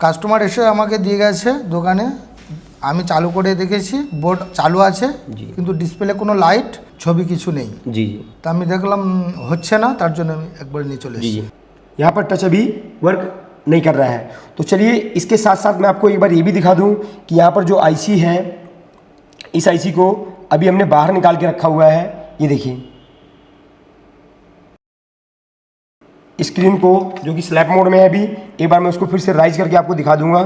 Customer এসে আমাকে দিয়ে গেছে দোকানে, আমি চালু করে দেখেছি বোর্ড চালু আছে কিন্তু ডিসপ্লে কোনো লাইট ছবি কিছু নেই। जी जी তা আমি দেখলাম হচ্ছে না, তার জন্য আমি একবার নিয়ে চলে जी এসেছি। जी यहाँ पर टच अभी वर्क नहीं कर रहा है। तो चलिए इसके साथ साथ मैं आपको एक बार ये भी दिखा दूँ कि यहाँ पर जो आईसी है, इस आईसी को अभी हमने बाहर निकाल के रखा हुआ है। ये देखिए स्क्रीन को जो कि स्लैप मोड में है अभी, एक बार मैं उसको फिर से राइज करके आपको दिखा दूंगा।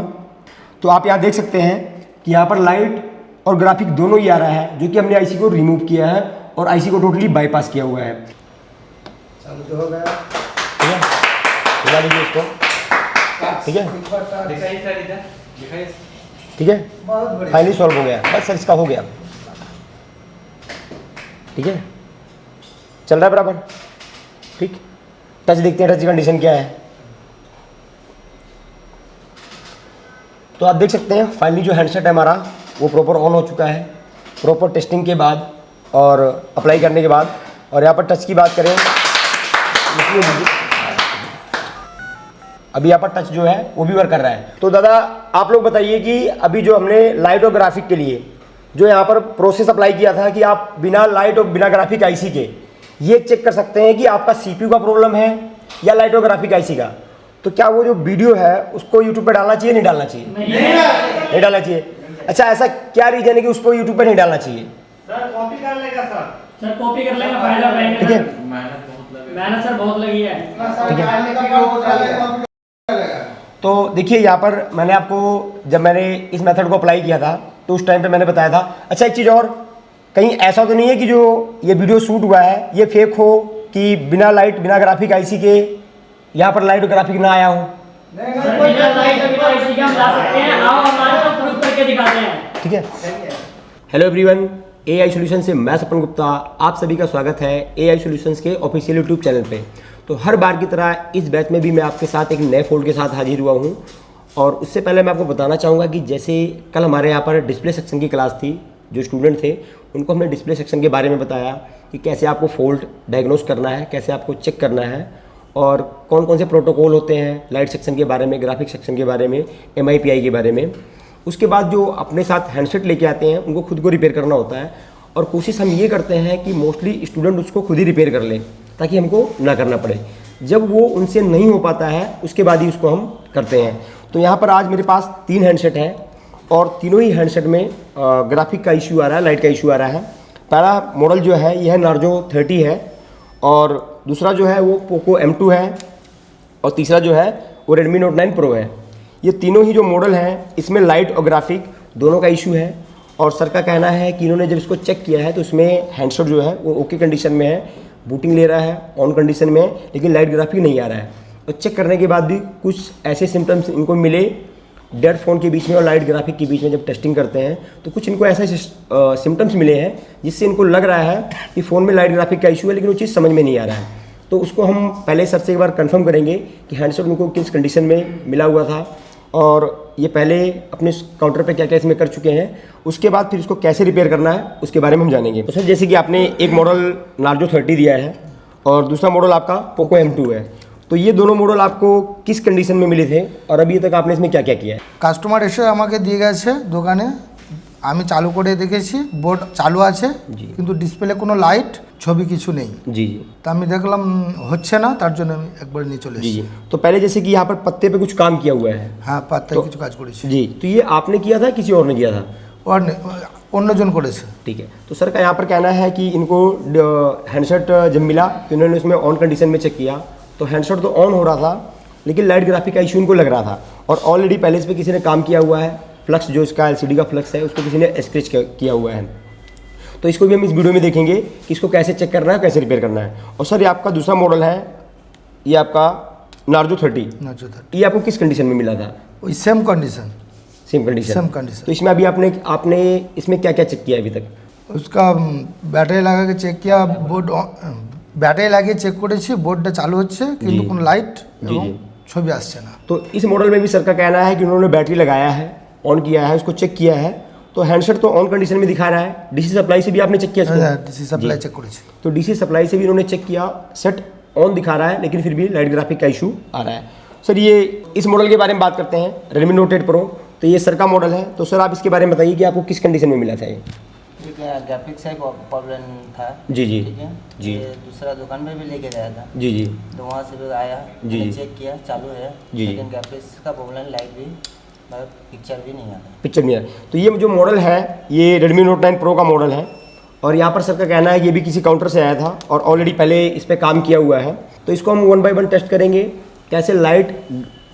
तो आप यहाँ देख सकते हैं कि यहाँ पर लाइट और ग्राफिक दोनों ही आ रहा है, जो कि हमने आईसी को रिमूव किया है और आईसी को टोटली बाईपास किया हुआ है। চালু তো हो गया। ठीक है, हिला लीजिए इसको। ठीक है, दिखाइए सर, इधर दिखाइए। ठीक है, बहुत बढ़िया। फाइनली सॉल्व हो गया। बस सर इसका हो गया। ठीक है, चल रहा है बराबर। ठीक, टच देखते हैं, टच की कंडीशन क्या है। तो आप देख सकते हैं फाइनली जो हैंडसेट है हमारा वो प्रॉपर ऑन हो चुका है, प्रॉपर टेस्टिंग के बाद और अप्लाई करने के बाद। और यहाँ पर टच की बात करें, अभी यहाँ पर टच जो है वो भी वर्क कर रहा है। तो दादा आप लोग बताइए कि अभी जो हमने लाइट और ग्राफिक के लिए जो यहाँ पर प्रोसेस अप्लाई किया था कि आप बिना लाइट और बिना ग्राफिक आईसी के ये चेक कर सकते हैं कि आपका सीपीयू का प्रॉब्लम है या लाइट और ग्राफिक आईसी का, तो क्या वो जो वीडियो है उसको यूट्यूब पे डालना चाहिए, नहीं डालना चाहिए? नहीं डालना चाहिए। अच्छा, ऐसा क्या रीजन है कि उसको यूट्यूब पे नहीं डालना चाहिए? सर कॉपी कर लेगा सर। सर कॉपी कर लेगा, फायदा उठाएंगे। ठीक है, मेहनत सर बहुत लगी है। तो देखिए यहाँ पर मैंने आपको जब मैंने इस मेथड को अप्लाई किया था तो उस टाइम पे मैंने बताया था। अच्छा, एक चीज़ और, कहीं ऐसा तो नहीं है कि जो ये वीडियो शूट हुआ है ये फेक हो, कि बिना लाइट बिना ग्राफिक आईसी के यहाँ पर लाइट और ग्राफिक ना आया हो? सर बिना लाइट और बिना आईसी के हम ला सकते हैं, आओ हमारे पास प्रूफ करके दिखाते हैं। ठीक है। हेलो एवरीवन, एआई सॉल्यूशन से मैं सपन गुप्ता, आप सभी का स्वागत है एआई सॉल्यूशंस के ऑफिशियल यूट्यूब चैनल पे। तो हर बार की तरह इस बैच में भी मैं आपके साथ एक नए फोल्ड के साथ हाजिर हुआ हूँ। और उससे पहले मैं आपको बताना चाहूँगा कि जैसे कल हमारे यहाँ पर डिस्प्ले सेक्शन की क्लास थी, जो स्टूडेंट थे उनको हमने डिस्प्ले सेक्शन के बारे में बताया कि कैसे आपको फॉल्ट डायग्नोस करना है, कैसे आपको चेक करना है और कौन कौन से प्रोटोकॉल होते हैं लाइट सेक्शन के बारे में, ग्राफिक सेक्शन के बारे में, MIPI के बारे में। उसके बाद जो अपने साथ हैंडसेट लेके आते हैं उनको खुद को रिपेयर करना होता है और कोशिश हम ये करते हैं कि मोस्टली स्टूडेंट उसको खुद ही रिपेयर कर लें ताकि हमको ना करना पड़े। जब वो उनसे नहीं हो पाता है उसके बाद ही उसको हम करते हैं। तो यहाँ पर आज मेरे पास 3 हैंडसेट हैं और तीनों ही हैंडसेट में ग्राफिक का इशू आ रहा है, लाइट का इशू आ रहा है। पहला मॉडल जो है यह है नार्जो 30 है और दूसरा जो है वो पोको M2 है और तीसरा जो है वो रेडमी नोट 9 प्रो है। ये तीनों ही जो मॉडल हैं इसमें लाइट और ग्राफिक दोनों का इशू है और सर का कहना है कि इन्होंने जब इसको चेक किया है तो इसमें हैंडसेट जो है वो ओके कंडीशन में है, बूटिंग ले रहा है, ऑन कंडीशन में है, लेकिन लाइट ग्राफिक नहीं आ रहा है। और चेक करने के बाद भी कुछ ऐसे सिम्टम्स इनको मिले डेड फ़ोन के बीच में और लाइट ग्राफिक के बीच में जब टेस्टिंग करते हैं तो कुछ इनको ऐसे सिम्टम्स मिले हैं जिससे इनको लग रहा है कि फ़ोन में लाइट ग्राफिक का इशू है, लेकिन वो चीज़ समझ में नहीं आ रहा है। तो उसको हम पहले सर से एक बार कंफर्म करेंगे कि हैंडसेट उनको किस कंडीशन में मिला हुआ था और ये पहले अपने काउंटर पे क्या क्या इसमें कर चुके हैं, उसके बाद फिर इसको कैसे रिपेयर करना है उसके बारे में हम जानेंगे। तो सर जैसे कि आपने एक मॉडल नार्जो 30 दिया है और दूसरा मॉडल आपका पोको M2 है, तो ये दोनों मॉडल आपको किस कंडीशन में मिले थे और अभी तक आपने इसमें क्या क्या किया है? কাস্টমার এসে আমাকে দিয়ে গেছে দোকানে, আমি চালু করে দেখেছি বোর্ড চালু আছে কিন্তু ডিসপ্লে কোনো লাইট ছবি কিছু নেই। जी जी তা আমি দেখলাম হচ্ছে না, তার জন্য আমি একবার নিয়ে চলে जी এসেছি। जी तो पहले जैसे कि यहाँ पर पत्ते पे कुछ काम किया हुआ है। হ্যাঁ, পাত্তায় কিছু কাজ করেছি। जी, तो ये आपने किया था किसी और ने किया था? অন্যজন করেছে। ठीक है, तो सर का यहाँ पर कहना है कि इनको हैंडसेट जब मिला तो इन्होंने उसमें ऑन कंडीशन में चेक किया तो हैंडसेट तो ऑन हो रहा था लेकिन लाइट ग्राफिक का इशू इनको लग रहा था और ऑलरेडी पहले इस पर किसी ने काम किया हुआ है। फ्लक्स जो इसका LCD का फ्लक्स है उसको किसी ने स्क्रैच किया हुआ है। तो इसको भी हम इस वीडियो में देखेंगे कि इसको कैसे चेक करना है, कैसे रिपेयर करना है। और सर ये आपका दूसरा मॉडल है, ये आपका नार्जो 30, ये आपको किस कंडीशन में मिला था? ওই same condition. Same condition. Same condition. तो इसमें अभी आपने इसमें क्या क्या चेक किया अभी तक? उसका ব্যাটারি লাগাকে চেক किया, বোর্ড ব্যাটারি লাগিয়ে চেক করেছি, বোর্ডটা চালু হচ্ছে কিন্তু কোনো লাইট এবং ছবি আসছে না। तो इस मॉडल में भी सर का कहना है कि उन्होंने बैटरी लगाया है, ऑन किया है, उसको चेक किया है तो हैंडसेट तो ऑन कंडीशन में दिखा रहा है। डीसी सप्लाई से भी आपने चेक किया इसको? ডিসি সাপ্লাই চেক করেছি। तो डीसी सप्लाई से भी इन्होंने चेक किया, सेट ऑन दिखा रहा है लेकिन फिर भी लाइट ग्राफिक का इशू आ रहा है। सर ये इस मॉडल के बारे में बात करते हैं, Redmi Note 8 Pro। तो ये सर का मॉडल है, तो सर आप इसके बारे में बताइए कि आपको किस कंडीशन में मिला था ये? ठीक है, ग्राफिक्स का प्रॉब्लम था। जी जी ठीक है जी। ये दूसरा दुकान में भी लेके गया था, जी जी तो वहाँ से भी आया, जी। मैंने चेक किया चालू है, जी। लेकिन ग्राफिक्स का प्रॉब्लम, लाइट भी मतलब पिक्चर भी नहीं आता। पिक्चर नहीं है। तो ये जो मॉडल है ये Redmi Note 9 Pro का मॉडल है, और यहाँ पर सर का कहना है ये भी किसी काउंटर से आया था और ऑलरेडी पहले इस पर काम किया हुआ है। तो इसको हम 1 बाय 1 टेस्ट करेंगे, कैसे लाइट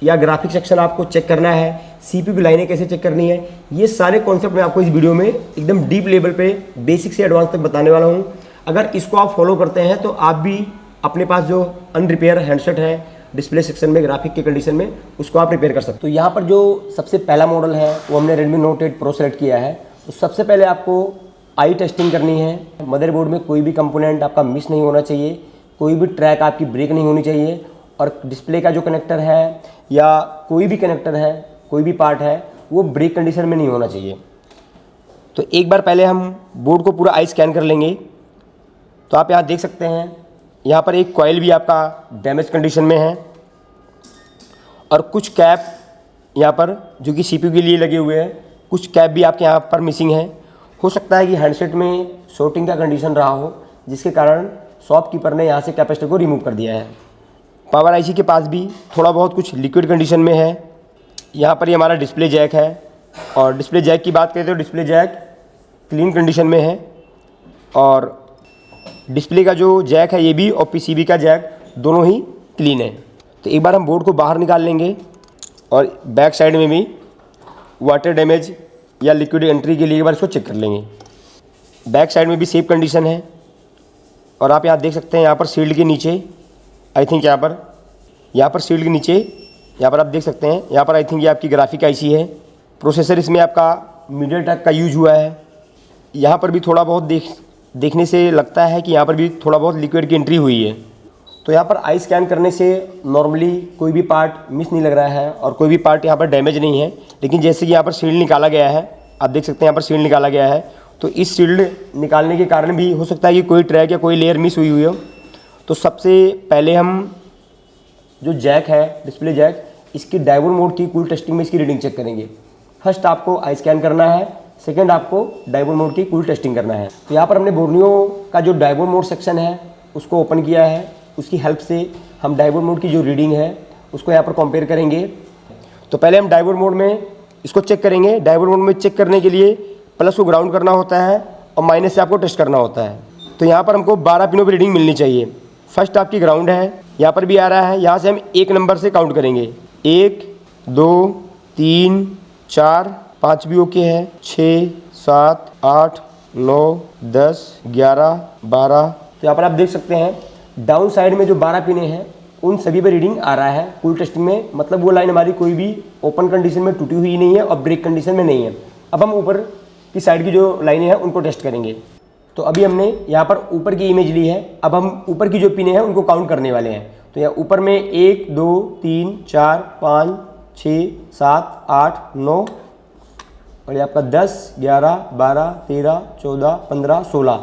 या ग्राफिक सेक्शन आपको चेक करना है, CPU की लाइनें कैसे चेक करनी है, ये सारे कॉन्सेप्ट मैं आपको इस वीडियो में एकदम डीप लेवल पे बेसिक से एडवांस तक बताने वाला हूँ। अगर इसको आप फॉलो करते हैं तो आप भी अपने पास जो अनरिपेयर हैंडसेट है डिस्प्ले सेक्शन में, ग्राफिक की कंडीशन में, उसको आप रिपेयर कर सकते हो। तो यहाँ पर जो सबसे पहला मॉडल है वो हमने Redmi Note 8 Pro सेलेक्ट किया है। तो सबसे पहले आपको आई टेस्टिंग करनी है। मदरबोर्ड में कोई भी कंपोनेंट आपका मिस नहीं होना चाहिए, कोई भी ट्रैक आपकी ब्रेक नहीं होनी चाहिए, और डिस्प्ले का जो कनेक्टर है या कोई भी कनेक्टर है, कोई भी पार्ट है, वो ब्रेक कंडीशन में नहीं होना चाहिए। तो एक बार पहले हम बोर्ड को पूरा आई स्कैन कर लेंगे। तो आप यहाँ देख सकते हैं, यहाँ पर एक कॉइल भी आपका डैमेज कंडीशन में है, और कुछ कैप यहाँ पर जो कि CPU के लिए लगे हुए हैं, कुछ कैप भी आपके यहाँ पर मिसिंग है। हो सकता है कि हैंडसेट में शॉर्टिंग का कंडीशन रहा हो, जिसके कारण शॉपकीपर ने यहाँ से कैपेसिटर को रिमूव कर दिया है। पावर IC के पास भी थोड़ा बहुत कुछ लिक्विड कंडीशन में है। यहाँ पर ये हमारा डिस्प्ले जैक है, और डिस्प्ले जैक की बात करें तो डिस्प्ले जैक क्लीन कंडीशन में है, और डिस्प्ले का जो जैक है ये भी और PCB का जैक दोनों ही क्लीन है। तो एक बार हम बोर्ड को बाहर निकाल लेंगे, और बैक साइड में भी वाटर डैमेज या लिक्विड एंट्री के लिए एक बार इसको चेक कर लेंगे। बैक साइड में भी सेफ कंडीशन है, और आप यहाँ देख सकते हैं यहाँ पर शील्ड के नीचे, आई थिंक यहाँ पर शील्ड के नीचे यहाँ पर आप देख सकते हैं, यहाँ पर आई थिंक ये आपकी ग्राफिक IC है। प्रोसेसर इसमें आपका MediaTek का यूज हुआ है। यहाँ पर भी थोड़ा बहुत देखने से लगता है कि यहाँ पर भी थोड़ा बहुत लिक्विड की एंट्री हुई है। तो यहाँ पर आई स्कैन करने से नॉर्मली कोई भी पार्ट मिस नहीं लग रहा है, और कोई भी पार्ट यहाँ पर डैमेज नहीं है। लेकिन जैसे कि यहाँ पर शील्ड निकाला गया है, आप देख सकते हैं यहाँ पर शील्ड निकाला गया है, तो इस शील्ड निकालने के कारण भी हो सकता है कि कोई ट्रैक या कोई लेयर मिस हुई हो। तो सबसे पहले हम जो जैक है, डिस्प्ले जैक, इसकी डायोड मोड की कूल टेस्टिंग में इसकी रीडिंग चेक करेंगे। फर्स्ट आपको आई स्कैन करना है, सेकंड आपको डायोड मोड की कूल टेस्टिंग करना है। तो यहाँ पर हमने बोर्नियो का जो डायोड मोड सेक्शन है उसको ओपन किया है। उसकी हेल्प से हम डायोड मोड की जो रीडिंग है उसको यहाँ पर कंपेयर करेंगे। तो पहले हम डायोड मोड में इसको चेक करेंगे। डायोड मोड में चेक करने के लिए प्लस को ग्राउंड करना होता है और माइनस से आपको टेस्ट करना होता है। तो यहाँ पर हमको 12 पिनों पर रीडिंग मिलनी चाहिए। फर्स्ट आपकी ग्राउंड है, यहाँ पर भी आ रहा है। यहाँ से हम एक नंबर से काउंट करेंगे, 1 2 3 4 5 भी ओके है, 6 7 8 9 10 11 12। तो यहाँ पर आप देख सकते हैं डाउन साइड में जो 12 पिने हैं उन सभी पे रीडिंग आ रहा है कूल टेस्टिंग में। मतलब वो लाइन हमारी कोई भी ओपन कंडीशन में टूटी हुई नहीं है और ब्रेक कंडीशन में नहीं है। अब हम ऊपर की साइड की जो लाइनें हैं उनको टेस्ट करेंगे। तो अभी हमने यहाँ पर ऊपर की इमेज ली है, अब हम ऊपर की जो पिने हैं उनको काउंट करने वाले हैं। तो यहाँ ऊपर में 1 2 3 4 5 6 7 8 9 और ये आपका 10 11 12 13 14 15 16।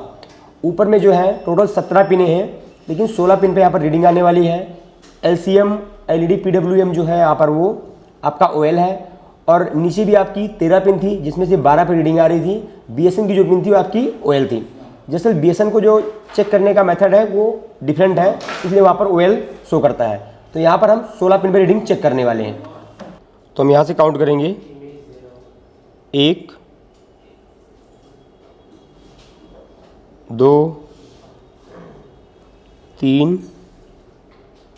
ऊपर में जो है टोटल 17 पिने हैं, लेकिन 16 पिन पे यहाँ पर रीडिंग आने वाली है। LCM LED PWM जो है यहाँ पर वो आपका OL है, और नीचे भी आपकी 13 पिन थी जिसमें से 12 पे रीडिंग आ रही थी। BSN की जो पिन थी वो आपकी OL थी। जैसे BSN को जो चेक करने का मेथड है वो डिफरेंट है, इसलिए वहाँ पर OL शो करता है। तो यहाँ पर हम 16 पिन पे रीडिंग चेक करने वाले हैं। तो हम यहाँ से काउंट करेंगे 1 2 3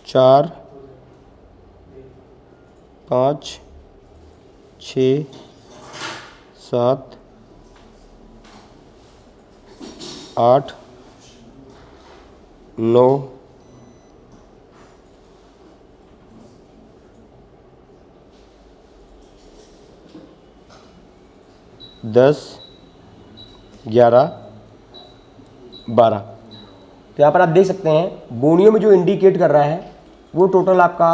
4 5 6 7 8 9 10 11 12। तो यहाँ पर आप देख सकते हैं बोनियो में जो इंडिकेट कर रहा है वो टोटल आपका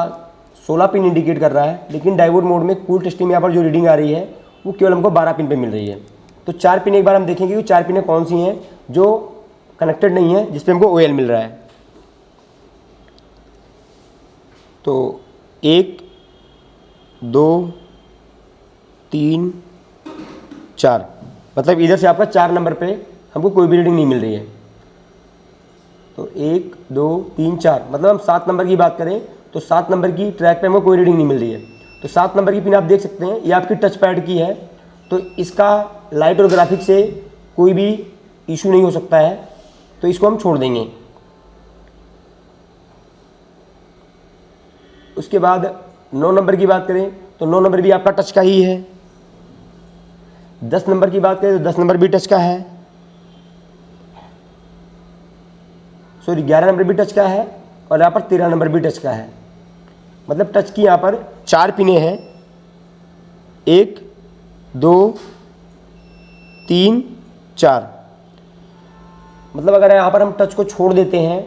16 पिन इंडिकेट कर रहा है, लेकिन डायोड मोड में कूल टेस्टिंग में यहाँ पर जो रीडिंग आ रही है वो केवल हमको 12 पिन पे मिल रही है। तो 4 पिन एक बार हम देखेंगे कि 4 पिनें कौन सी हैं जो कनेक्टेड नहीं है, जिस पे हमको OL मिल रहा है। तो 1 2 3 4, मतलब इधर से आपका 4 नंबर पे हमको कोई भी रीडिंग नहीं मिल रही है। तो 1 2 3 4, मतलब हम 7 नंबर की बात करें तो 7 नंबर की ट्रैक पे हमको कोई रीडिंग नहीं मिल रही है। तो 7 नंबर की पिन आप देख सकते हैं, ये आपकी टच पैड की है, तो इसका लाइट और ग्राफिक से कोई भी इशू नहीं हो सकता है, तो इसको हम छोड़ देंगे। उसके बाद 9 नंबर की बात करें तो 9 नंबर भी आपका टच का ही है। 10 नंबर की बात करें तो 10 नंबर भी टच का है, सॉरी 11 नंबर भी टच का है, और यहाँ पर 13 नंबर भी टच का है। मतलब टच की यहाँ पर 4 पिनें हैं, 1 2 3 4। मतलब अगर यहाँ पर हम टच को छोड़ देते हैं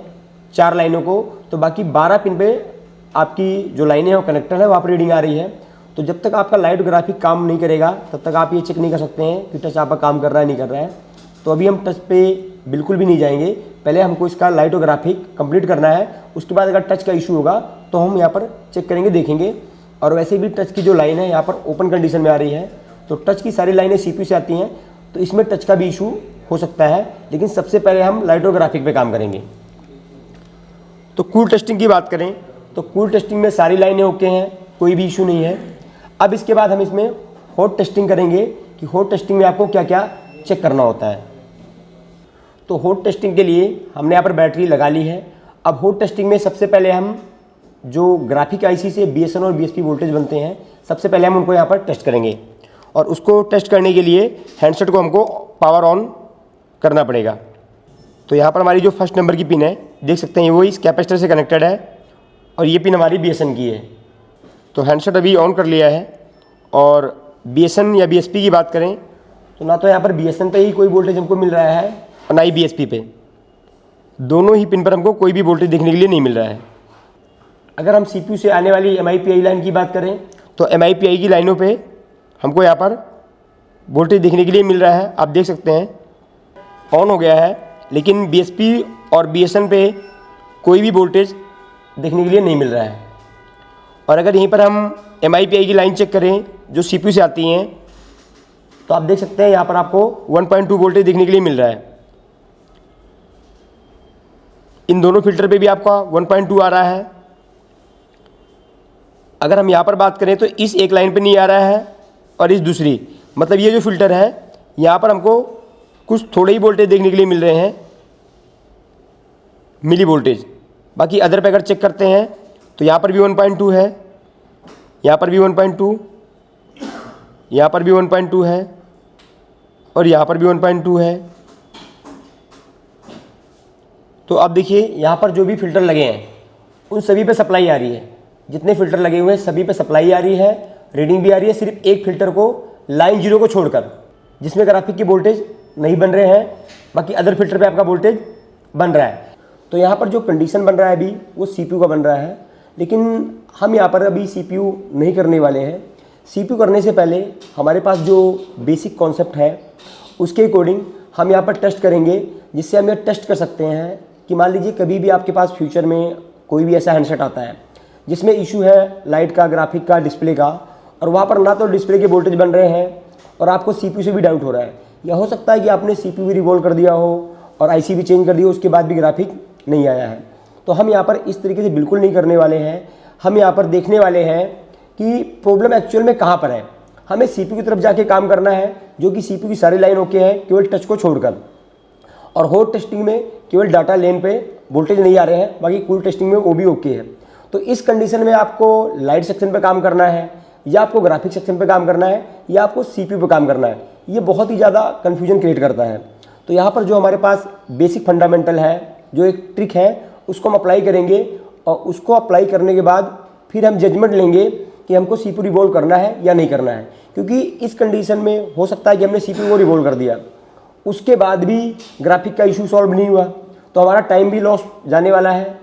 4 लाइनों को, तो बाकी 12 पिन पे आपकी जो लाइनें हैं वो कनेक्टर है, वहाँ पर रीडिंग आ रही है। तो जब तक आपका लाइट ग्राफिक काम नहीं करेगा तब तक आप ये चेक नहीं कर सकते हैं कि टच आपका काम कर रहा है नहीं कर रहा है। तो अभी हम टच पे बिल्कुल भी नहीं जाएंगे, पहले हमको इसका लाइट और ग्राफिक कंप्लीट करना है। उसके बाद अगर टच का इशू होगा तो हम यहाँ पर चेक करेंगे, देखेंगे। और वैसे भी टच की जो लाइन है यहाँ पर ओपन कंडीशन में आ रही है, तो टच की सारी लाइनें CPU से आती हैं, तो इसमें टच का भी इशू हो सकता है। लेकिन सबसे पहले हम लाइट और ग्राफिक पे काम करेंगे। तो कूल टेस्टिंग की बात करें तो कूल टेस्टिंग में सारी लाइनें ओके हैं, कोई भी इशू नहीं है। अब इसके बाद हम इसमें हॉट टेस्टिंग करेंगे कि हॉट टेस्टिंग में आपको क्या क्या चेक करना होता है। तो हॉट टेस्टिंग के लिए हमने यहाँ पर बैटरी लगा ली है। अब हॉट टेस्टिंग में सबसे पहले हम जो ग्राफिक IC से BSN और BSP वोल्टेज बनते हैं, सबसे पहले हम उनको यहाँ पर टेस्ट करेंगे। और उसको टेस्ट करने के लिए हैंडसेट को हमको पावर ऑन करना पड़ेगा। तो यहाँ पर हमारी जो फर्स्ट नंबर की पिन है, देख सकते हैं वो इस कैपेसिटर से कनेक्टेड है, और ये पिन हमारी BSN की है। तो हैंडसेट अभी ऑन कर लिया है। और BSN या BSP की बात करें तो ना तो यहाँ पर BSN पे ही कोई वोल्टेज हमको मिल रहा है और ना ही BSP पे। दोनों ही पिन पर हमको कोई भी वोल्टेज देखने के लिए नहीं मिल रहा है। अगर हम CPU से आने वाली MIPI लाइन की बात करें तो MIPI की लाइनों पे हमको यहाँ पर वोल्टेज देखने के लिए मिल रहा है। आप देख सकते हैं ऑन हो गया है, लेकिन BSP और BSN पे कोई भी वोल्टेज देखने के लिए नहीं मिल रहा है। और अगर यहीं पर हम MIPI की लाइन चेक करें जो CPU से आती हैं, तो आप देख सकते हैं यहाँ पर आपको 1.2 वोल्टेज देखने के लिए मिल रहा है। इन दोनों फिल्टर पे भी आपका 1.2 आ रहा है। अगर हम यहाँ पर बात करें तो इस एक लाइन पे नहीं आ रहा है और इस दूसरी, मतलब ये जो फिल्टर है यहाँ पर हमको कुछ थोड़े ही वोल्टेज देखने के लिए मिल रहे हैं, मिली वोल्टेज। बाकी अदर पे अगर चेक करते हैं तो यहाँ पर भी 1.2 है, यहाँ पर भी 1.2, यहाँ पर भी 1.2 है, और यहाँ पर भी 1.2 है। तो अब देखिए यहाँ पर जो भी फ़िल्टर लगे हैं उन सभी पे सप्लाई आ रही है। जितने फ़िल्टर लगे हुए हैं सभी पे सप्लाई आ रही है, रीडिंग भी आ रही है। सिर्फ एक फ़िल्टर को लाइन 0 को छोड़कर, जिसमें ग्राफिक की वोल्टेज नहीं बन रहे हैं, बाकी अदर फिल्टर पे आपका वोल्टेज बन रहा है। तो यहाँ पर जो कंडीशन बन रहा है अभी वो CPU का बन रहा है, लेकिन हम यहाँ पर अभी CPU नहीं करने वाले हैं। CPU करने से पहले हमारे पास जो बेसिक कॉन्सेप्ट है उसके अकॉर्डिंग हम यहाँ पर टेस्ट करेंगे, जिससे हम ये टेस्ट कर सकते हैं कि मान लीजिए कभी भी आपके पास फ्यूचर में कोई भी ऐसा हैंडसेट आता है जिसमें इशू है लाइट का, ग्राफिक का, डिस्प्ले का, और वहाँ पर ना तो डिस्प्ले के वोल्टेज बन रहे हैं और आपको CPU से भी डाउट हो रहा है, या हो सकता है कि आपने CPU भी रिवॉल्व कर दिया हो और IC भी चेंज कर दिया, उसके बाद भी ग्राफिक नहीं आया है। तो हम यहाँ पर इस तरीके से बिल्कुल नहीं करने वाले हैं। हम यहाँ पर देखने वाले हैं कि प्रॉब्लम एक्चुअल में कहाँ पर है। हमें CPU की तरफ जाके काम करना है, जो कि CPU की सारी लाइन ओके है केवल टच को छोड़कर। और हॉट टेस्टिंग में केवल डाटा लेन पे वोल्टेज नहीं आ रहे हैं, बाकी कूल टेस्टिंग में वो भी ओके है। तो इस कंडीशन में आपको लाइट सेक्शन पे काम करना है, या आपको ग्राफिक सेक्शन पे काम करना है, या आपको CPU पे काम करना है, ये बहुत ही ज़्यादा कन्फ्यूजन क्रिएट करता है। तो यहाँ पर जो हमारे पास बेसिक फंडामेंटल है, जो एक ट्रिक है, उसको हम अप्लाई करेंगे, और उसको अप्लाई करने के बाद फिर हम जजमेंट लेंगे कि हमको CPU रिवॉल्व करना है या नहीं करना है। क्योंकि इस कंडीशन में हो सकता है कि हमने CPU को रिवॉल्व कर दिया, उसके बाद भी ग्राफिक का इशू सॉल्व नहीं हुआ, तो हमारा टाइम भी लॉस जाने वाला है,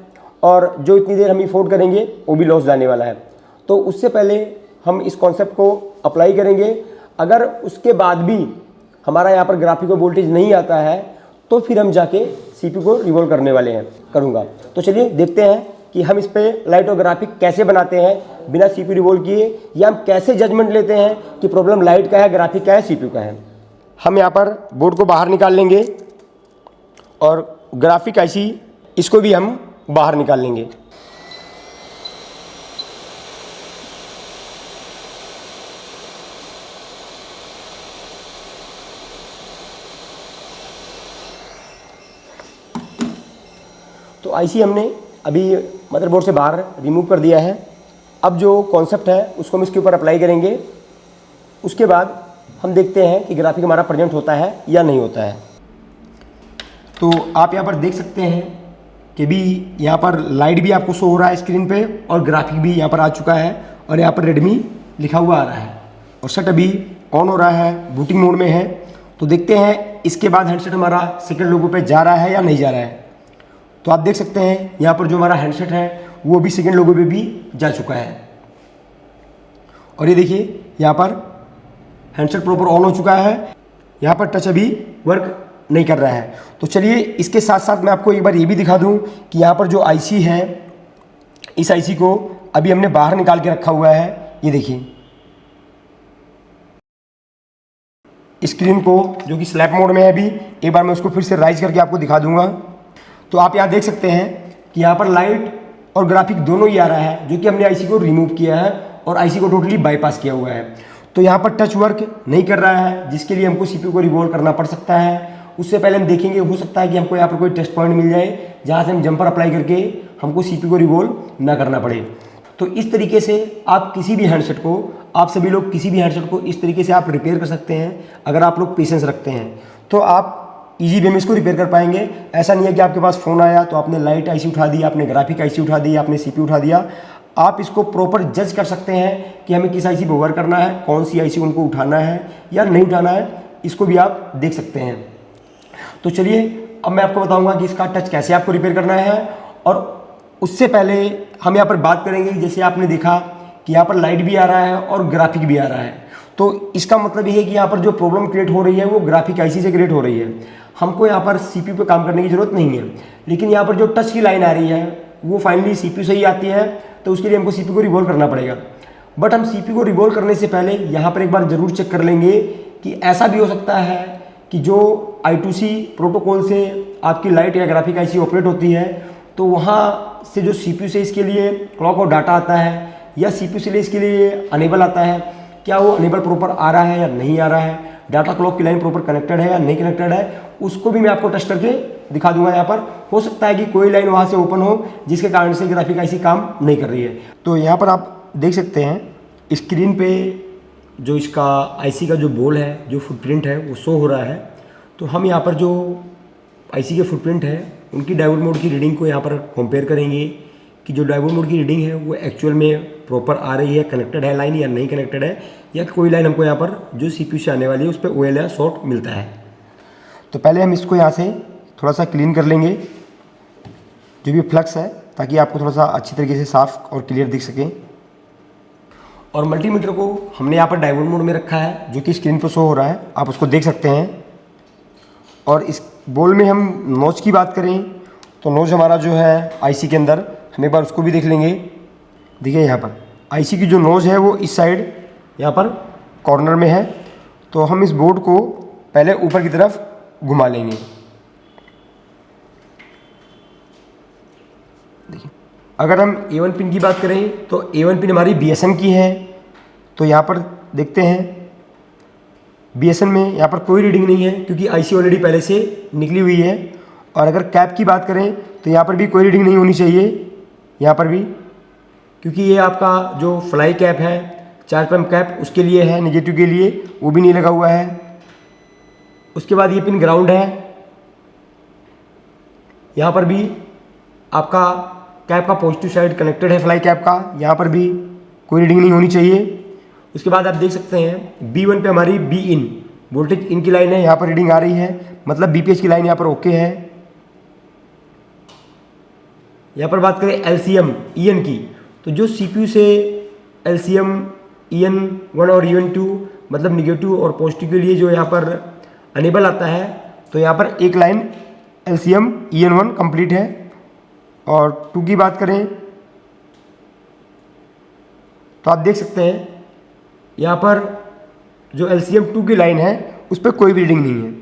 और जो इतनी देर हम इफोर्ड करेंगे वो भी लॉस जाने वाला है। तो उससे पहले हम इस कॉन्सेप्ट को अप्लाई करेंगे। अगर उसके बाद भी हमारा यहाँ पर ग्राफिक को वोल्टेज नहीं आता है तो फिर हम जाके CPU को रिवॉल्व करने वाले हैं, करूँगा। तो चलिए देखते हैं कि हम इस पे लाइट और ग्राफिक कैसे बनाते हैं बिना CPU रिवॉल्व किए, या हम कैसे जजमेंट लेते हैं कि प्रॉब्लम लाइट का है, ग्राफिक का है, CPU का है। हम यहाँ पर बोर्ड को बाहर निकाल लेंगे और ग्राफिक IC इसको भी हम बाहर निकाल लेंगे। तो IC हमने अभी मदरबोर्ड से बाहर रिमूव कर दिया है। अब जो कॉन्सेप्ट है उसको हम इसके ऊपर अप्लाई करेंगे। उसके बाद हम देखते हैं कि ग्राफिक हमारा प्रेजेंट होता है या नहीं होता है। तो आप यहाँ पर देख सकते हैं कि भी यहाँ पर लाइट भी आपको शो हो रहा है स्क्रीन पे और ग्राफिक भी यहाँ पर आ चुका है और यहाँ पर रेडमी लिखा हुआ आ रहा है और सेट अभी ऑन हो रहा है, बूटिंग मोड में है। तो देखते हैं इसके बाद हैंडसेट हमारा सेकंड लोगो पे जा रहा है या नहीं जा रहा है। तो आप देख सकते हैं यहाँ पर जो हमारा हैंडसेट है वो भी सेकंड लोगो पे भी जा चुका है और ये देखिए यहाँ पर हैंडसेट प्रॉपर ऑन हो चुका है। यहाँ पर टच अभी वर्क नहीं कर रहा है। तो चलिए इसके साथ साथ मैं आपको एक बार ये भी दिखा दूं कि यहाँ पर जो IC है, इस IC को अभी हमने बाहर निकाल के रखा हुआ है। ये देखिए स्क्रीन को जो कि स्लैप मोड में है अभी, एक बार मैं उसको फिर से राइज करके आपको दिखा दूंगा। तो आप यहाँ देख सकते हैं कि यहाँ पर लाइट और ग्राफिक दोनों ही आ रहा है, जो कि हमने IC को रिमूव किया है और IC को टोटली बाईपास किया हुआ है। तो यहाँ पर टच वर्क नहीं कर रहा है, जिसके लिए हमको CPU को रिवॉल्व करना पड़ सकता है। उससे पहले हम देखेंगे, हो सकता है कि हमको यहाँ पर कोई टेस्ट पॉइंट मिल जाए जहाँ से हम जंपर अप्लाई करके हमको CPU को रिवॉल्व ना करना पड़े। तो इस तरीके से आप किसी भी हैंडसेट को, आप सभी लोग किसी भी हैंडसेट को इस तरीके से आप रिपेयर कर सकते हैं। अगर आप लोग पेशेंस रखते हैं तो आप ईजी वे में इसको रिपेयर कर पाएंगे। ऐसा नहीं है कि आपके पास फ़ोन आया तो आपने लाइट IC उठा दी, आपने ग्राफिक IC उठा दी, आपने CPU उठा दिया। आप इसको प्रॉपर जज कर सकते हैं कि हमें किस IC पे वर्क करना है, कौन सी IC उनको उठाना है या नहीं उठाना है, इसको भी आप देख सकते हैं। तो चलिए अब मैं आपको बताऊंगा कि इसका टच कैसे आपको रिपेयर करना है। और उससे पहले हम यहाँ पर बात करेंगे, जैसे आपने देखा कि यहाँ पर लाइट भी आ रहा है और ग्राफिक भी आ रहा है। तो इसका मतलब ये है कि यहाँ पर जो प्रॉब्लम क्रिएट हो रही है वो ग्राफिक IC से क्रिएट हो रही है। हमको यहाँ पर CPU पे काम करने की ज़रूरत नहीं है, लेकिन यहाँ पर जो टच की लाइन आ रही है वो फाइनली CPU से ही आती है। तो उसके लिए हमको CPU को रिवॉल्व करना पड़ेगा। बट हम CPU को रिवॉल्व करने से पहले यहाँ पर एक बार ज़रूर चेक कर लेंगे कि ऐसा भी हो सकता है कि जो I2C प्रोटोकॉल से आपकी लाइट या ग्राफिक IC ऑपरेट होती है, तो वहाँ से जो CPU से इसके लिए क्लॉक और डाटा आता है या CPU से इसके लिए अनेबल आता है, क्या वो अनेबल प्रॉपर आ रहा है या नहीं आ रहा है, डाटा क्लॉक की लाइन प्रॉपर कनेक्टेड है या नहीं कनेक्टेड है, उसको भी मैं आपको टेस्ट करके दिखा दूंगा। यहाँ पर हो सकता है कि कोई लाइन वहाँ से ओपन हो जिसके कारण से ग्राफिक IC काम नहीं कर रही है। तो यहाँ पर आप देख सकते हैं स्क्रीन पे जो इसका IC का जो बोल है, जो फुटप्रिंट है वो शो हो रहा है। तो हम यहाँ पर जो IC के फुटप्रिंट है उनकी डायोड मोड की रीडिंग को यहाँ पर कंपेयर करेंगे कि जो डायोड मोड की रीडिंग है वो एक्चुअल में प्रॉपर आ रही है, कनेक्टेड है लाइन या नहीं कनेक्टेड है, या कोई लाइन हमको यहाँ पर जो CPU से आने वाली है उस पर OL या शॉर्ट मिलता है। तो पहले हम इसको यहाँ से थोड़ा सा क्लीन कर लेंगे जो भी फ्लक्स है, ताकि आपको थोड़ा सा अच्छी तरीके से साफ और क्लियर दिख सके। और मल्टीमीटर को हमने यहाँ पर डायोड मोड में रखा है जो कि स्क्रीन पर शो हो रहा है, आप उसको देख सकते हैं। और इस बोल में हम नोच की बात करें तो नोच हमारा जो है IC के अंदर, हम एक बार उसको भी देख लेंगे। देखिए यहाँ पर IC की जो नोज है वो इस साइड यहाँ पर कॉर्नर में है। तो हम इस बोर्ड को पहले ऊपर की तरफ घुमा लेंगे। देखिए अगर हम A1 पिन की बात करें तो A1 पिन हमारी BSN की है। तो यहाँ पर देखते हैं BSN में यहाँ पर कोई रीडिंग नहीं है क्योंकि IC ऑलरेडी पहले से निकली हुई है। और अगर कैप की बात करें तो यहाँ पर भी कोई रीडिंग नहीं होनी चाहिए, यहाँ पर भी, क्योंकि ये आपका जो फ्लाई कैप है, चार्ज पंप कैप, उसके लिए है, नेगेटिव के लिए, वो भी नहीं लगा हुआ है। उसके बाद ये पिन ग्राउंड है, यहाँ पर भी आपका कैप का पॉजिटिव साइड कनेक्टेड है फ्लाई कैप का, यहाँ पर भी कोई रीडिंग नहीं होनी चाहिए। उसके बाद आप देख सकते हैं B1 पे हमारी B इन वोल्टेज इन की लाइन है, यहाँ पर रीडिंग आ रही है, मतलब BPH की लाइन यहाँ पर ओके है। यहाँ पर बात करें LCM EN की, तो जो CPU से LCM EN1 और EN2 मतलब निगेटिव और पॉजिटिव के लिए जो यहाँ पर अनेबल आता है, तो यहाँ पर एक लाइन LCM EN1 कंप्लीट है। और 2 की बात करें तो आप देख सकते हैं यहाँ पर जो LCM2 की लाइन है उस पर कोई भी रीडिंग नहीं है।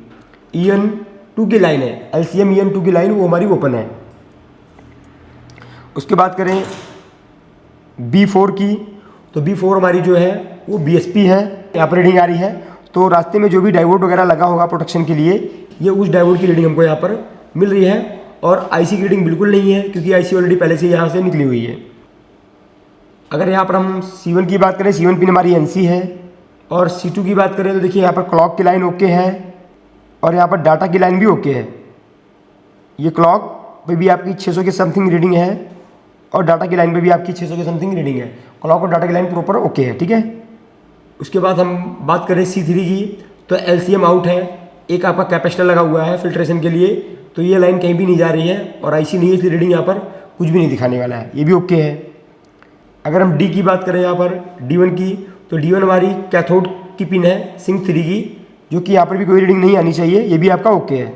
EN2 की लाइन है, LCM EN2 की लाइन वो हमारी ओपन है। उसके बाद करें B4 की, तो B4 हमारी जो है वो BSP है, यहाँ पर रीडिंग आ रही है। तो रास्ते में जो भी डायोड वगैरह लगा होगा प्रोटेक्शन के लिए, ये उस डायोड की रीडिंग हमको यहाँ पर मिल रही है। और IC की रीडिंग बिल्कुल नहीं है क्योंकि IC ऑलरेडी पहले से यहाँ से निकली हुई है। अगर यहाँ पर हम C1 की बात करें, C1 पिन हमारी NC है। और C2 की बात करें तो देखिए यहाँ पर क्लॉक की लाइन ओके है और यहाँ पर डाटा की लाइन भी ओके है। ये क्लॉक पे भी आपकी 600 के समथिंग रीडिंग है और डाटा की लाइन पे भी आपकी 600 के समथिंग रीडिंग है। क्लॉक और डाटा की लाइन प्रॉपर ओके है, ठीक है। उसके बाद हम बात करें C3 की, तो LCM आउट है, एक आपका कैपेसिटर लगा हुआ है फिल्ट्रेशन के लिए, तो ये लाइन कहीं भी नहीं जा रही है और IC नहीं है, इसलिए रीडिंग यहाँ पर कुछ भी नहीं दिखाने वाला है, ये भी ओके है। अगर हम D की बात करें यहाँ पर D1 की, तो D1 हमारी कैथोड की पिन है सिंक 3 की, जो कि यहाँ पर भी कोई रीडिंग नहीं आनी चाहिए, ये भी आपका ओके है।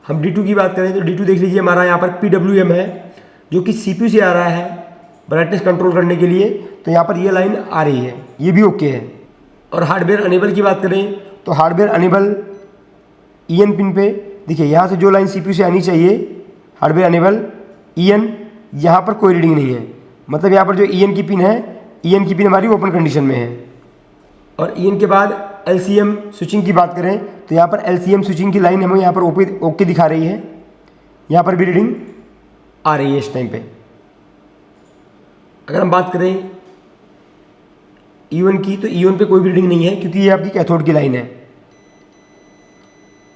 हम D2 की बात करें तो D2 देख लीजिए हमारा यहाँ पर PWM है, जो कि CPU से आ रहा है ब्राइटनेस कंट्रोल करने के लिए, तो यहाँ पर ये लाइन आ रही है, ये भी ओके है। और हार्डवेयर अनेबल की बात करें तो हार्डवेयर अनेबल EN पिन पे देखिए यहाँ से जो लाइन CPU से आनी चाहिए, हार्डवेयर अनेबल EN, यहाँ पर कोई रीडिंग नहीं है। मतलब यहाँ पर जो EN की पिन है, EN की पिन हमारी ओपन कंडीशन में है। और EN के बाद LCM स्विचिंग की बात करें तो यहाँ पर LCM स्विचिंग की लाइन हमें यहाँ पर ओके दिखा रही है, यहाँ पर भी रीडिंग आ रही है इस टाइम पे। अगर हम बात करें E1 की, तो E1 पे कोई भी रीडिंग नहीं है क्योंकि ये आपकी कैथोड की लाइन है।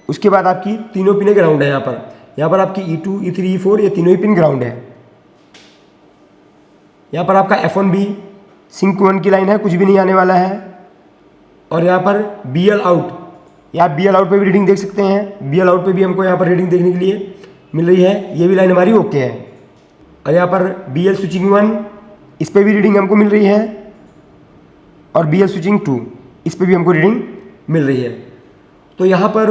उसके बाद आपकी तीनों पिनें ग्राउंड है। यहाँ पर आपकी E2, E3, E4 ये तीनों ही पिन ग्राउंड है। यहाँ पर आपका F1B सिंक 1 की लाइन है, कुछ भी नहीं आने वाला है। और यहाँ पर BL आउट, यहाँ BL आउट पे भी रीडिंग देख सकते हैं, BL आउट पे भी हमको यहाँ पर रीडिंग देखने के लिए मिल रही है, ये भी लाइन हमारी ओके है। और यहाँ पर BL स्विचिंग 1, इस पर भी रीडिंग हमको मिल रही है। और BL स्विचिंग 2, इस पर भी हमको रीडिंग मिल रही है। तो यहाँ पर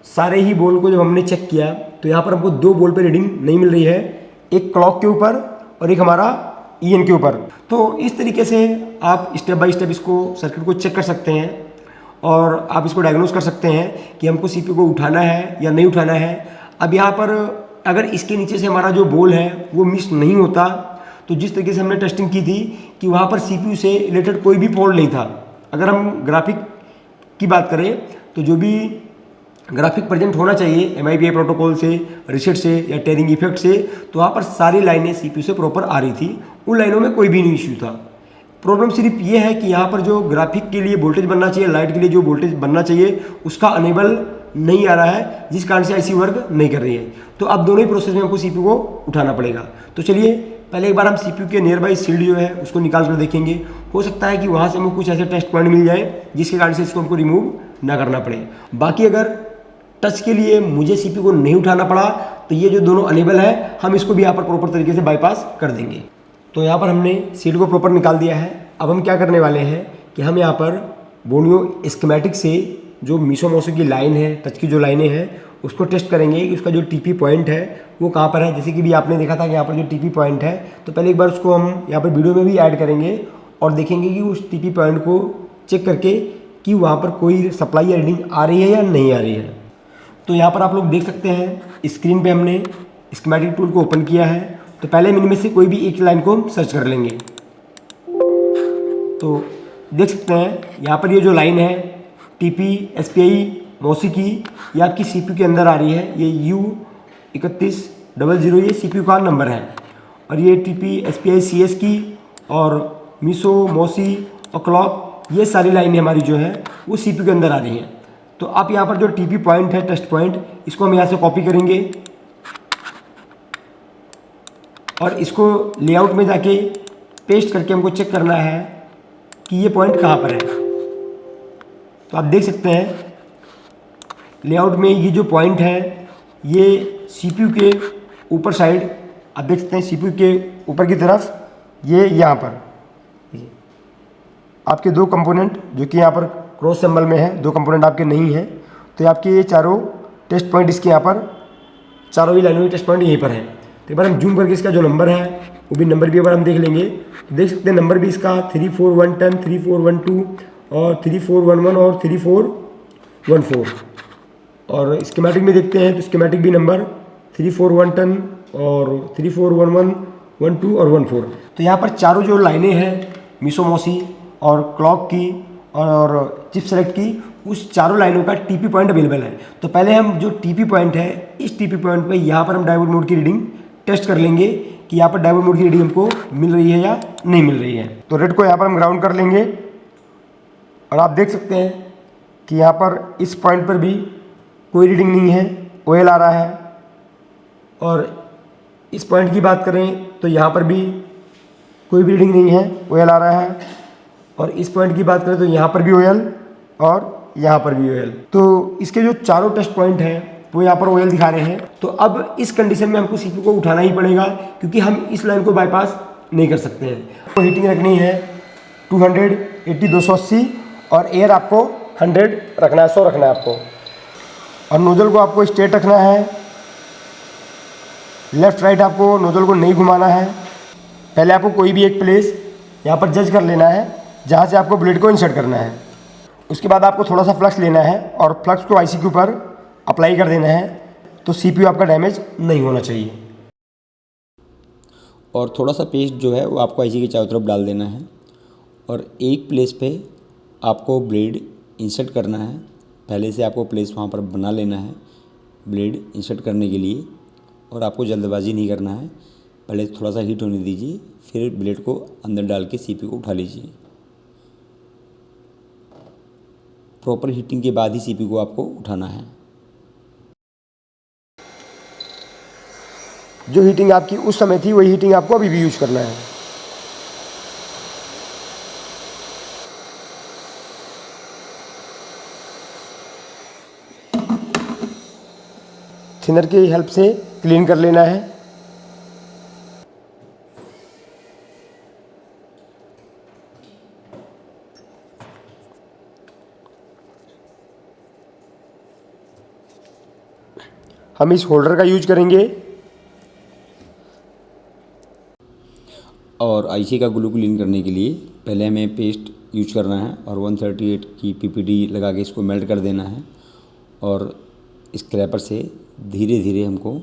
सारे ही बोल को जब हमने चेक किया तो यहाँ पर हमको 2 बोल पे रीडिंग नहीं मिल रही है, एक क्लॉक के ऊपर और एक हमारा EN के ऊपर। तो इस तरीके से आप स्टेप बाय स्टेप इसको सर्किट को चेक कर सकते हैं और आप इसको डायग्नोज कर सकते हैं कि हमको CPU को उठाना है या नहीं उठाना है। अब यहाँ पर अगर इसके नीचे से हमारा जो बोल है वो मिस नहीं होता, तो जिस तरीके से हमने टेस्टिंग की थी कि वहाँ पर CPU से रिलेटेड कोई भी फॉल्ट नहीं था। अगर हम ग्राफिक की बात करें तो जो भी ग्राफिक प्रेजेंट होना चाहिए MIPI प्रोटोकॉल से, रीसेट से या टेयरिंग इफेक्ट से, तो वहाँ पर सारी लाइनें CPU से प्रॉपर आ रही थी, उन लाइनों में कोई भी नहीं इश्यू था। प्रॉब्लम सिर्फ ये है कि यहाँ पर जो ग्राफिक के लिए वोल्टेज बनना चाहिए, लाइट के लिए जो वोल्टेज बनना चाहिए, उसका अनेबल नहीं आ रहा है, जिस कारण से IC वर्क नहीं कर रही है। तो अब दोनों ही प्रोसेस में हमको CPU को उठाना पड़ेगा। तो चलिए पहले एक बार हम CPU के नियर बाई शील्ड जो है उसको निकाल कर देखेंगे। हो सकता है कि वहाँ से हमको कुछ ऐसे टेस्ट पॉइंट मिल जाए जिसके कारण से इसको हमको रिमूव ना करना पड़े। बाकी अगर टच के लिए मुझे CPU को नहीं उठाना पड़ा तो ये जो दोनों अनेबल है, हम इसको भी यहाँ पर प्रॉपर तरीके से बाईपास कर देंगे। तो यहाँ पर हमने शील्ड को प्रॉपर निकाल दिया है। अब हम क्या करने वाले हैं कि हम यहाँ पर बोनियो स्कीमेटिक से जो मीसो मोसो की लाइन है, टच की जो लाइनें हैं, उसको टेस्ट करेंगे कि उसका जो TP पॉइंट है वो कहाँ पर है। जैसे कि भी आपने देखा था कि यहाँ पर जो TP पॉइंट है, तो पहले एक बार उसको हम यहाँ पर वीडियो में भी ऐड करेंगे और देखेंगे कि उस TP पॉइंट को चेक करके कि वहाँ पर कोई सप्लाई या रीडिंग आ रही है या नहीं आ रही है। तो यहाँ पर आप लोग देख सकते हैं स्क्रीन पे हमने स्कीमेटिक टूल को ओपन किया है। तो पहले हम इनमें से कोई भी एक लाइन को सर्च कर लेंगे। तो देख सकते हैं यहाँ पर ये जो लाइन है TP SPI मौसी की, ये आपकी CPU के अंदर आ रही है। ये U3100 ये CPU का नंबर है। और ये TP SPI CS की और मीसो मौसी और क्लॉक, ये सारी लाइनें हमारी जो है वो CPU के अंदर आ रही हैं। तो आप यहाँ पर जो TP पॉइंट है, टेस्ट पॉइंट, इसको हम यहाँ से कॉपी करेंगे और इसको लेआउट में जाके पेस्ट करके हमको चेक करना है कि ये पॉइंट कहाँ पर है। तो आप देख सकते हैं लेआउट में ये जो पॉइंट है ये CPU के ऊपर साइड, आप देख सकते हैं CPU के ऊपर की तरफ, ये यहाँ पर आपके 2 कंपोनेंट जो कि यहाँ पर क्रॉस सिंबल में है, 2 कंपोनेंट आपके नहीं हैं। तो आपके ये चारों टेस्ट पॉइंट इसके यहाँ पर, चारों ही लाइनों के टेस्ट पॉइंट यहीं पर हैं। तो एक बार हम जूम करके इसका जो नंबर है वो भी नंबर भी एक बार हम देख लेंगे। तो देख सकते हैं नंबर भी इसका 34110, 3412 और 3411 और 3414। और स्कीमेटिक में देखते हैं तो स्कीमेटिक भी नंबर 34110 और 3411, 12 और 14। तो यहाँ पर चारों जो लाइनें हैं मिसोमोसी और क्लॉक की और चिप सेलेक्ट की, उस चारों लाइनों का टीपी पॉइंट अवेलेबल है। तो पहले हम जो टीपी पॉइंट है, इस टीपी पॉइंट पे यहाँ पर हम डायोड मोड की रीडिंग टेस्ट कर लेंगे कि यहाँ पर डायोड मोड की रीडिंग हमको मिल रही है या नहीं मिल रही है। तो रेड को यहाँ पर हम ग्राउंड कर लेंगे और आप देख सकते हैं कि यहाँ पर इस पॉइंट पर भी कोई रीडिंग नहीं है, OL आ रहा है। और इस पॉइंट की बात करें तो यहाँ पर भी कोई भी रीडिंग नहीं है, OL आ रहा है। और इस पॉइंट की बात करें तो यहाँ पर भी OL और यहाँ पर भी OL। तो इसके जो चारों टेस्ट पॉइंट हैं वो यहाँ पर OL दिखा रहे हैं। तो अब इस कंडीशन में हमको CPU को उठाना ही पड़ेगा, क्योंकि हम इस लाइन को बाईपास नहीं कर सकते हैं। तो हीटिंग रखनी है 280, 280 और एयर आपको 100 रखना है, 100 रखना है आपको। और नोजल को आपको स्ट्रेट रखना है, लेफ्ट राइट आपको नोजल को नहीं घुमाना है। पहले आपको कोई भी एक प्लेस यहाँ पर जज कर लेना है जहाँ से आपको ब्लेड को इंसर्ट करना है। उसके बाद आपको थोड़ा सा फ्लक्स लेना है और फ्लक्स को IC के ऊपर अप्लाई कर देना है, तो CPU आपका डैमेज नहीं होना चाहिए। और थोड़ा सा पेस्ट जो है वो आपको IC के चारों तरफ डाल देना है और एक प्लेस पे आपको ब्लेड इंसर्ट करना है। पहले से आपको प्लेस वहाँ पर बना लेना है ब्लेड इंसर्ट करने के लिए, और आपको जल्दबाजी नहीं करना है। पहले थोड़ा सा हीट होने दीजिए, फिर ब्लेड को अंदर डाल के CPU को उठा लीजिए। प्रॉपर हीटिंग के बाद ही CPU को आपको उठाना है। जो हीटिंग आपकी उस समय थी वही हीटिंग आपको अभी भी यूज करना है। थिनर की हेल्प से क्लीन कर लेना है। हम इस होल्डर का यूज करेंगे और IC का ग्लू क्लीन करने के लिए पहले हमें पेस्ट यूज करना है और 138 की PPD लगा के इसको मेल्ट कर देना है। और स्क्रैपर से धीरे धीरे हमको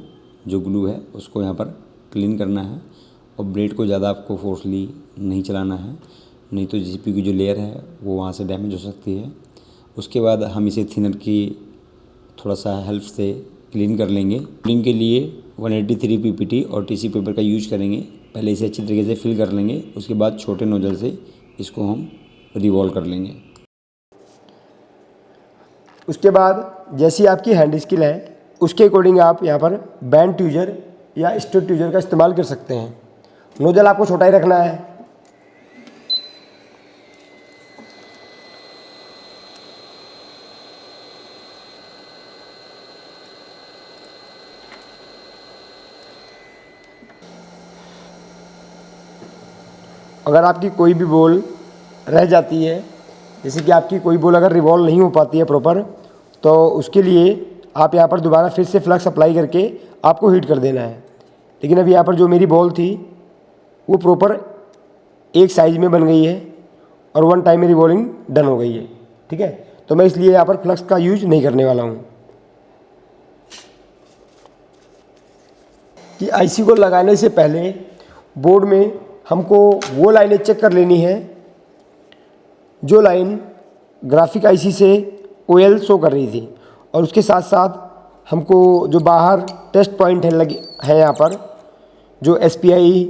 जो ग्लू है उसको यहाँ पर क्लीन करना है। और ब्लेड को ज़्यादा आपको फोर्सली नहीं चलाना है, नहीं तो CPU की जो लेयर है वो वहाँ से डैमेज हो सकती है। उसके बाद हम इसे थिनर की थोड़ा सा हेल्प से क्लीन कर लेंगे। क्लीन के लिए 183 PPT और टिश्यू पेपर का यूज करेंगे। पहले इसे अच्छी तरीके से फिल कर लेंगे, उसके बाद छोटे नोजल से इसको हम रिवॉल्व कर लेंगे। उसके बाद जैसी आपकी हैंड स्किल है उसके अकॉर्डिंग आप यहाँ पर बैंड ट्यूजर या स्ट्रेट ट्यूजर का इस्तेमाल कर सकते हैं। नोजल आपको छोटा ही रखना है। अगर आपकी कोई भी बॉल रह जाती है, जैसे कि आपकी कोई बॉल अगर रिवॉल्व नहीं हो पाती है प्रॉपर, तो उसके लिए आप यहाँ पर दोबारा फिर से फ्लक्स अप्लाई करके आपको हीट कर देना है। लेकिन अभी यहाँ पर जो मेरी बॉल थी वो प्रॉपर एक साइज़ में बन गई है और वन टाइम में रिवॉल्विंग डन हो गई है। ठीक है, तो मैं इसलिए यहाँ पर फ्लक्स का यूज नहीं करने वाला हूँ। कि IC को लगाने से पहले बोर्ड में हमको वो लाइनें चेक कर लेनी है जो लाइन ग्राफिक IC से OL शो कर रही थी, और उसके साथ साथ हमको जो बाहर टेस्ट पॉइंट है लगे है यहाँ पर जो SPI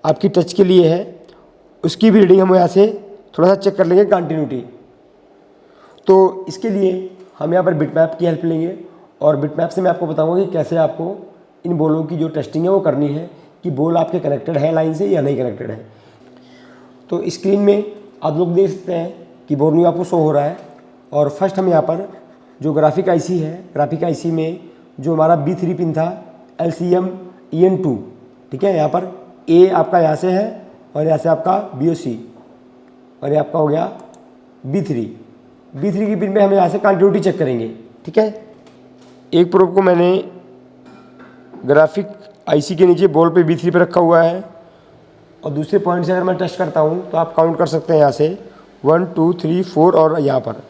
आपकी टच के लिए है, उसकी भी रीडिंग हम यहाँ से थोड़ा सा चेक कर लेंगे कंटिन्यूटी। तो इसके लिए हम यहाँ पर बिटमैप की हेल्प लेंगे और बिटमैप से मैं आपको बताऊँगा कि कैसे आपको इन बॉलों की जो टेस्टिंग है वो करनी है कि बॉल आपके कनेक्टेड है लाइन से या नहीं कनेक्टेड है। तो स्क्रीन में आप लोग देख सकते हैं कि बोर्ड आपको शो हो रहा है। और फर्स्ट हम यहाँ पर जो ग्राफिक IC है, ग्राफिक IC में जो हमारा B3 पिन था LCM EN2, ठीक है, यहाँ पर A आपका यहाँ से है और यहाँ से आपका BOC और ये आपका हो गया B3 की पिन में हम यहाँ से कंटिन्यूटी चेक करेंगे। ठीक है, एक प्रोब को मैंने ग्राफिक आईसी के नीचे बोर्ड पे B3 पे रखा हुआ है। और दूसरे पॉइंट से अगर मैं टेस्ट करता हूँ तो आप काउंट कर सकते हैं यहाँ से 1 2 3 4 और यहाँ पर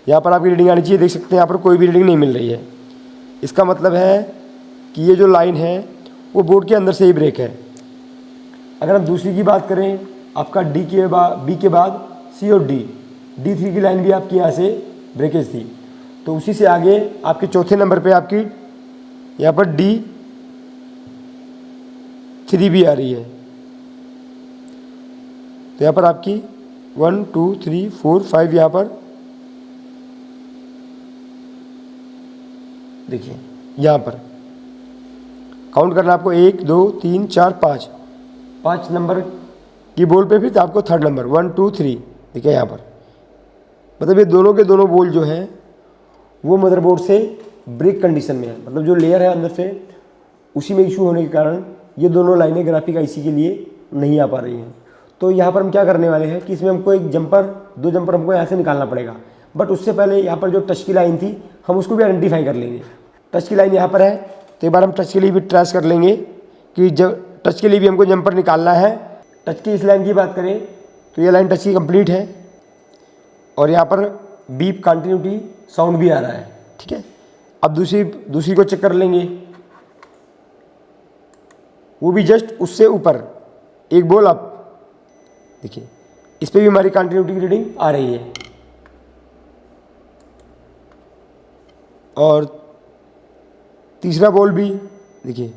आपकी रीडिंग आनी चाहिए। देख सकते हैं यहाँ पर कोई भी रीडिंग नहीं मिल रही है। इसका मतलब है कि ये जो लाइन है वो बोर्ड के अंदर से ही ब्रेक है। अगर हम दूसरी की बात करें, आपका B के बाद C और D3 की लाइन भी आपकी यहाँ से ब्रेकेज थी, तो उसी से आगे आपके चौथे नंबर पे आपकी यहाँ पर D3 भी आ रही है। तो यहाँ पर आपकी 1 2 3 4 5 यहाँ पर देखिए, यहाँ पर काउंट करना आपको 1 2 3 4 5 नंबर की बोल पे, फिर आपको थर्ड नंबर 1 2 3 देखिए यहाँ पर। मतलब ये दोनों के दोनों बोल जो है वो मदरबोर्ड से ब्रेक कंडीशन में है। मतलब जो लेयर है अंदर से उसी में इशू होने के कारण ये दोनों लाइनें ग्राफिक आईसी के लिए नहीं आ पा रही हैं। तो यहाँ पर हम क्या करने वाले हैं कि इसमें हमको एक जंपर, 2 जंपर हमको यहाँ से निकालना पड़ेगा। बट उससे पहले यहाँ पर जो टच की लाइन थी हम उसको भी आइडेंटिफाई कर लेंगे। टच की लाइन यहाँ पर है, तो एक बार हम टच के लिए भी ट्रेस कर लेंगे कि जब टच के लिए भी हमको जंपर निकालना है। टच की इस लाइन की बात करें तो ये लाइन टच की कंप्लीट है और यहाँ पर बीप कंटिन्यूटी साउंड भी आ रहा है। ठीक है, अब दूसरी को चेक कर लेंगे, वो भी जस्ट उससे ऊपर एक बोल अप। देखिए इस पर भी हमारी कंटिन्यूटी की रीडिंग आ रही है। और तीसरा बॉल भी देखिए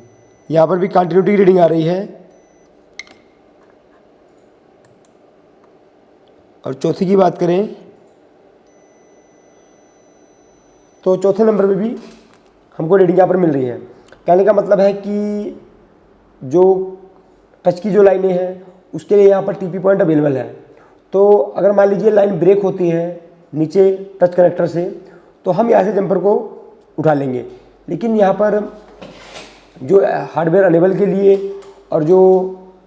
यहाँ पर भी कंटिन्यूटी की रीडिंग आ रही है। और चौथी की बात करें तो चौथे नंबर पे भी हमको रीडिंग यहाँ पर मिल रही है। कहने का मतलब है कि जो टच की जो लाइनें हैं उसके लिए यहाँ पर टीपी पॉइंट अवेलेबल है। तो अगर मान लीजिए लाइन ब्रेक होती है नीचे टच कनेक्टर से, तो हम यहाँ से जंपर को उठा लेंगे। लेकिन यहाँ पर जो हार्डवेयर अनेबल के लिए और जो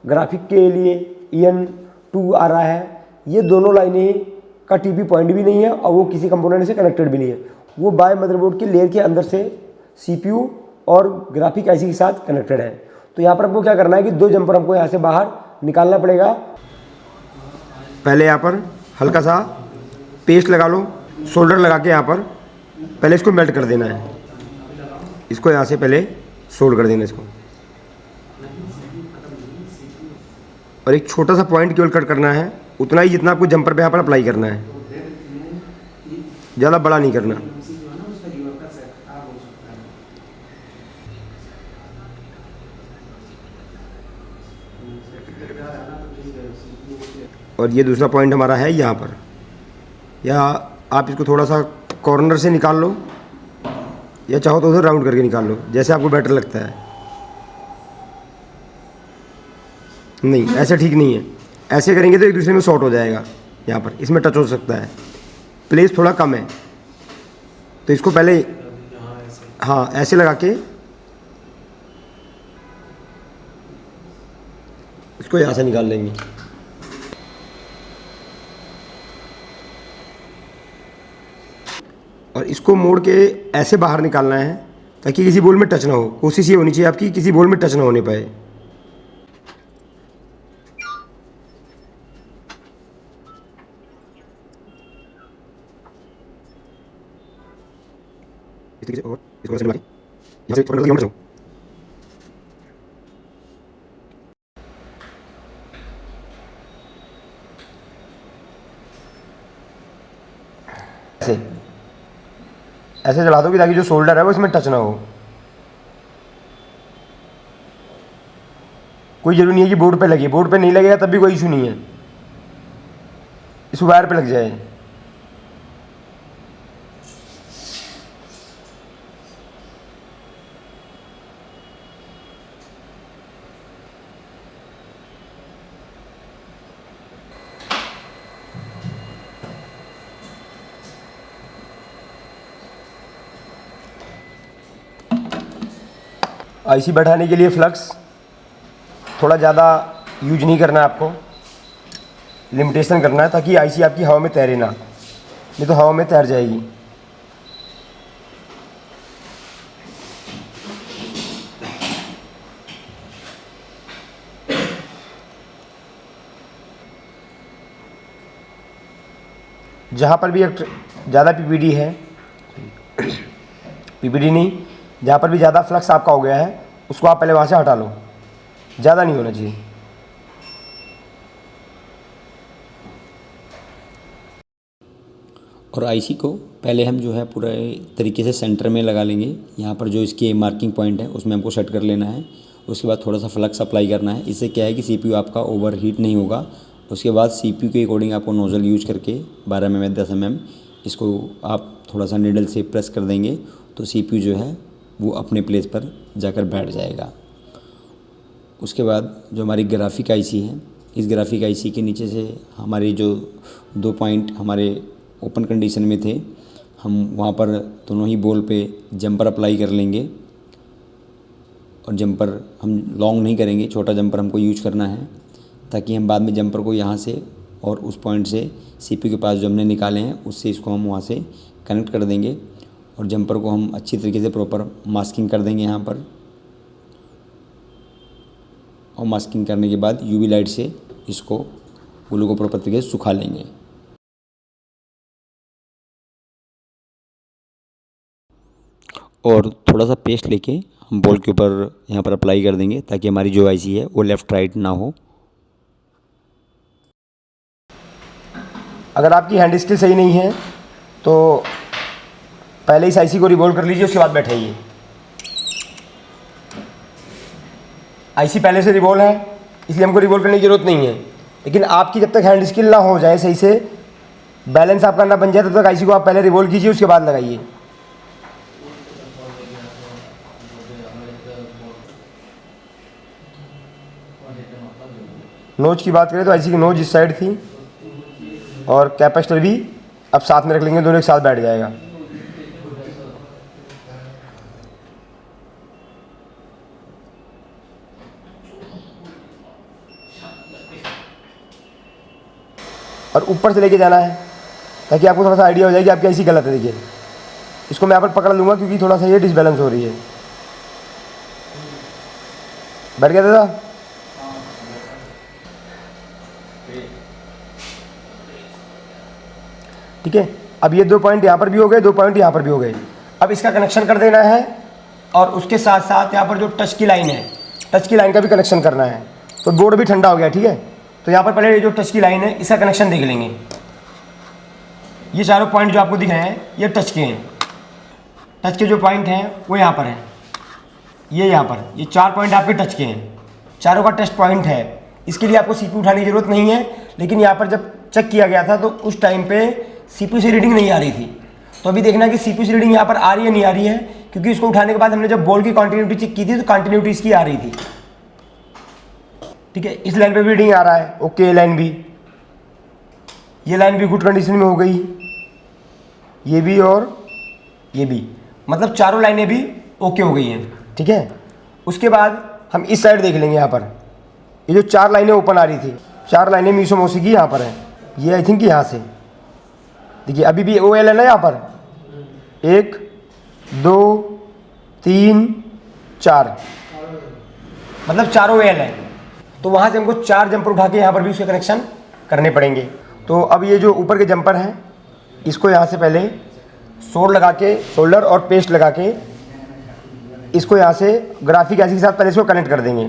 ग्राफिक के लिए EN2 आ रहा है, ये दोनों लाइनें का टीपी पॉइंट भी नहीं है और वो किसी कंपोनेंट से कनेक्टेड भी नहीं है। वो बाय मदरबोर्ड के लेयर के अंदर से CPU और ग्राफिक आईसी के साथ कनेक्टेड है। तो यहाँ पर हमको क्या करना है कि 2 जंपर हमको यहाँ से बाहर निकालना पड़ेगा। पहले यहाँ पर हल्का सा पेस्ट लगा लो, सोल्डर लगा के यहाँ पर पहले इसको मेल्ट कर देना है। इसको यहाँ से पहले सोल्ड कर देना इसको, और एक छोटा सा पॉइंट केवल कट करना है, उतना ही जितना आपको जंपर पे यहाँ पर अप्लाई करना है, ज़्यादा बड़ा नहीं करना। और ये दूसरा पॉइंट हमारा है यहाँ पर, या आप इसको थोड़ा सा कॉर्नर से निकाल लो या चाहो तो उधर राउंड करके निकाल लो, जैसे आपको बेटर लगता है। नहीं, ऐसे ठीक नहीं है। ऐसे करेंगे तो एक दूसरे में शॉर्ट हो जाएगा। यहाँ पर इसमें टच हो सकता है, प्लेस थोड़ा कम है, तो इसको पहले हाँ ऐसे लगा के इसको यहाँ से निकाल लेंगे। और इसको मोड़ के ऐसे बाहर निकालना है ताकि किसी बोल में टच ना हो। कोशिश ये होनी चाहिए आपकी किसी बोल में टच ना होने पाए। और इसको ऐसे मिला के यहाँ से थोड़ा सा यहाँ ऐसे ऐसे चला दो कि ताकि जो शोल्डर है वो इसमें टच ना हो। कोई जरूरी नहीं है कि बोर्ड पे लगे, बोर्ड पे नहीं लगेगा तब भी कोई इशू नहीं है, इस वायर पे लग जाए। आईसी बैठाने के लिए फ्लक्स थोड़ा ज़्यादा यूज नहीं करना है आपको, लिमिटेशन करना है ताकि आईसी आपकी हवा में तैरे ना, नहीं तो हवा में तैर जाएगी। जहाँ पर भी एक ज़्यादा पीपीडी है, पीपीडी नहीं, जहाँ पर भी ज़्यादा फ्लक्स आपका हो गया है उसको आप पहले वहाँ से हटा लो, ज़्यादा नहीं होना चाहिए। और आईसी को पहले हम जो है पूरे तरीके से सेंटर में लगा लेंगे। यहाँ पर जो इसके मार्किंग पॉइंट है उसमें हमको सेट कर लेना है। उसके बाद थोड़ा सा फ्लक्स अप्लाई करना है। इससे क्या है कि सीपीयू आपका ओवर हीट नहीं होगा। उसके बाद सीपीयू के अकॉर्डिंग आपको नोज़ल यूज करके 12 mm 10 mm इसको आप थोड़ा सा नीडल से प्रेस कर देंगे तो सीपीयू जो है वो अपने प्लेस पर जाकर बैठ जाएगा। उसके बाद जो हमारी ग्राफिक आईसी है, इस ग्राफिक आईसी के नीचे से हमारे जो 2 पॉइंट हमारे ओपन कंडीशन में थे, हम वहाँ पर दोनों ही बॉल पे जंपर अप्लाई कर लेंगे। और जंपर हम लॉन्ग नहीं करेंगे, छोटा जंपर हमको यूज करना है ताकि हम बाद में जंपर को यहाँ से और उस पॉइंट से सीपीयू के पास जो हमने निकाले हैं उससे इसको हम वहाँ से कनेक्ट कर देंगे। और जंपर को हम अच्छी तरीके से प्रॉपर मास्किंग कर देंगे यहाँ पर। और मास्किंग करने के बाद यूवी लाइट से इसको ग्लू को प्रॉपर तरीके से सुखा लेंगे। और थोड़ा सा पेस्ट लेके हम बॉल के ऊपर यहाँ पर अप्लाई कर देंगे ताकि हमारी जो आईसी है वो लेफ़्ट राइट ना हो। अगर आपकी हैंड स्किल सही नहीं है तो पहले इस आईसी को रिवॉल्व कर लीजिए, उसके बाद बैठाइए। आईसी पहले से रिवॉल्व है इसलिए हमको रिवॉल्व करने की ज़रूरत नहीं है, लेकिन आपकी जब तक हैंड स्किल ना हो जाए, सही से बैलेंस आपका ना बन जाए, तब तक आईसी को आप पहले रिवॉल्व कीजिए, उसके बाद लगाइए। नोज की बात करें तो आईसी की नोज इस साइड थी और कैपेसिटर भी अब साथ में रख लेंगे, दोनों एक साथ बैठ जाएगा। और ऊपर से लेके जाना है ताकि आपको थोड़ा सा आइडिया हो जाए कि आपकी आईसी गलत है। देखिए, इसको मैं यहाँ पर पकड़ लूँगा क्योंकि थोड़ा सा ये डिसबैलेंस हो रही है। बैठ गया दादा? ठीक है, अब ये 2 पॉइंट यहाँ पर भी हो गए, 2 पॉइंट यहाँ पर भी हो गए। अब इसका कनेक्शन कर देना है और उसके साथ साथ यहाँ पर जो टच की लाइन है, टच की लाइन का भी कनेक्शन करना है। तो बोर्ड भी ठंडा हो गया, ठीक है। तो यहाँ पर पहले ये जो टच की लाइन है इसका कनेक्शन देख लेंगे। ये चारों पॉइंट जो आपको दिख रहे हैं ये टच के हैं। टच के जो पॉइंट हैं वो यहाँ पर हैं, ये यहाँ पर, ये 4 पॉइंट आपके टच के हैं, चारों का टेस्ट पॉइंट है। इसके लिए आपको सीपीयू उठाने की ज़रूरत नहीं है, लेकिन यहाँ पर जब चेक किया गया था तो उस टाइम पे सीपीयू से रीडिंग नहीं आ रही थी। तो अभी देखना कि सीपीयू से रीडिंग यहाँ पर आ रही है नहीं आ रही है, क्योंकि इसको उठाने के बाद हमने जब बॉल की कंटिन्यूटी चेक की थी तो कंटिन्यूटी इसकी आ रही थी। ठीक है, इस लाइन पे भी रीडिंग आ रहा है, ओके। लाइन भी, ये लाइन भी गुड कंडीशन में हो गई, ये भी और ये भी, मतलब चारों लाइनें भी ओके हो गई हैं। ठीक है, उसके बाद हम इस साइड देख लेंगे। यहाँ पर ये जो 4 लाइनें ओपन आ रही थी, 4 लाइनें मीसो मौसी की यहाँ पर है। ये आई थिंक यहाँ से देखिए अभी भी OL है ना, यहाँ पर 1 2 3 4, मतलब चारों OL है। तो वहाँ से हमको 4 जंपर उठा के यहाँ पर भी उसके कनेक्शन करने पड़ेंगे। तो अब ये जो ऊपर के जंपर हैं इसको यहाँ से पहले सोल्डर और पेस्ट लगा के इसको यहाँ से ग्राफिक आईसी के साथ पहले इसको कनेक्ट कर देंगे।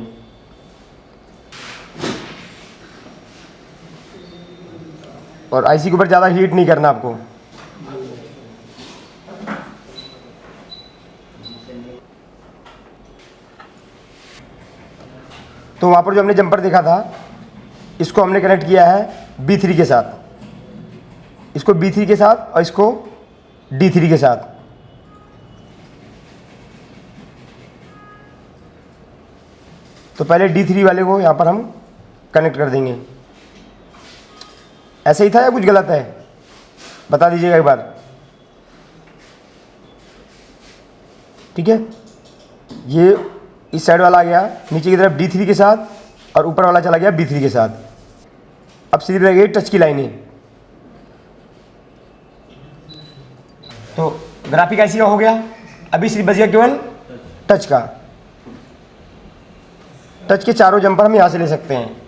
और आईसी के ऊपर ज़्यादा हीट नहीं करना आपको। तो वहाँ पर जो हमने जंपर देखा था इसको हमने कनेक्ट किया है B3 के साथ, इसको B3 के साथ और इसको D3 के साथ। तो पहले D3 वाले को यहाँ पर हम कनेक्ट कर देंगे। ऐसे ही था या कुछ गलत है, बता दीजिएगा एक बार। ठीक है, ये इस साइड वाला आ गया नीचे की तरफ D3 के साथ और ऊपर वाला चला गया B3 के साथ। अब सीधी रह गई टच की लाइनें। तो ग्राफिक आईसी का हो गया, अभी सिर्फ बच गया केवल टच का। टच के चारों जंपर हम यहाँ से ले सकते हैं।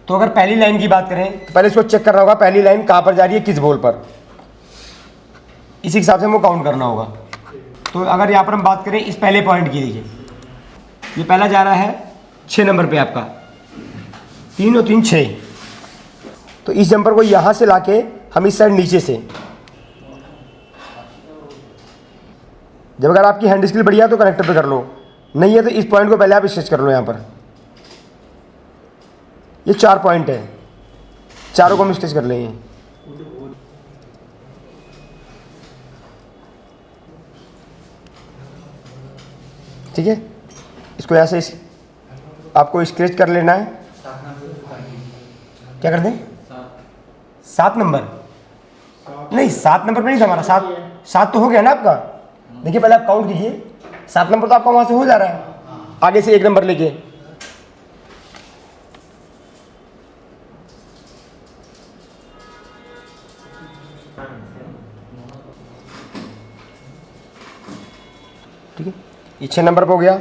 तो अगर पहली लाइन की बात करें तो पहले इसको चेक करना होगा पहली लाइन कहाँ पर जा रही है, किस बॉल पर, इसी हिसाब से हमको काउंट करना होगा। तो अगर यहाँ पर हम बात करें इस पहले पॉइंट की, देखिए ये पहला जा रहा है 6 नंबर पे आपका, 3 और 3 6। तो इस जंपर को यहाँ से लाके हम इस साइड नीचे से, जब अगर आपकी हैंड स्किल बढ़िया तो कनेक्टर पे कर लो, नहीं है तो इस पॉइंट को पहले आप स्केच कर लो। यहाँ पर ये 4 पॉइंट है, चारों को हम स्केच कर लेंगे। ठीक है, इसको ऐसे आपको स्केच कर लेना है। क्या कर दें? 7 नंबर नहीं, 7 नंबर पे नहीं था हमारा, 7 तो हो गया ना आपका। देखिए पहले आप काउंट कीजिए, 7 नंबर तो आपका वहां से हो जा रहा है, आगे से 1 नंबर लेके। ठीक है, ये 6 नंबर पे हो गया।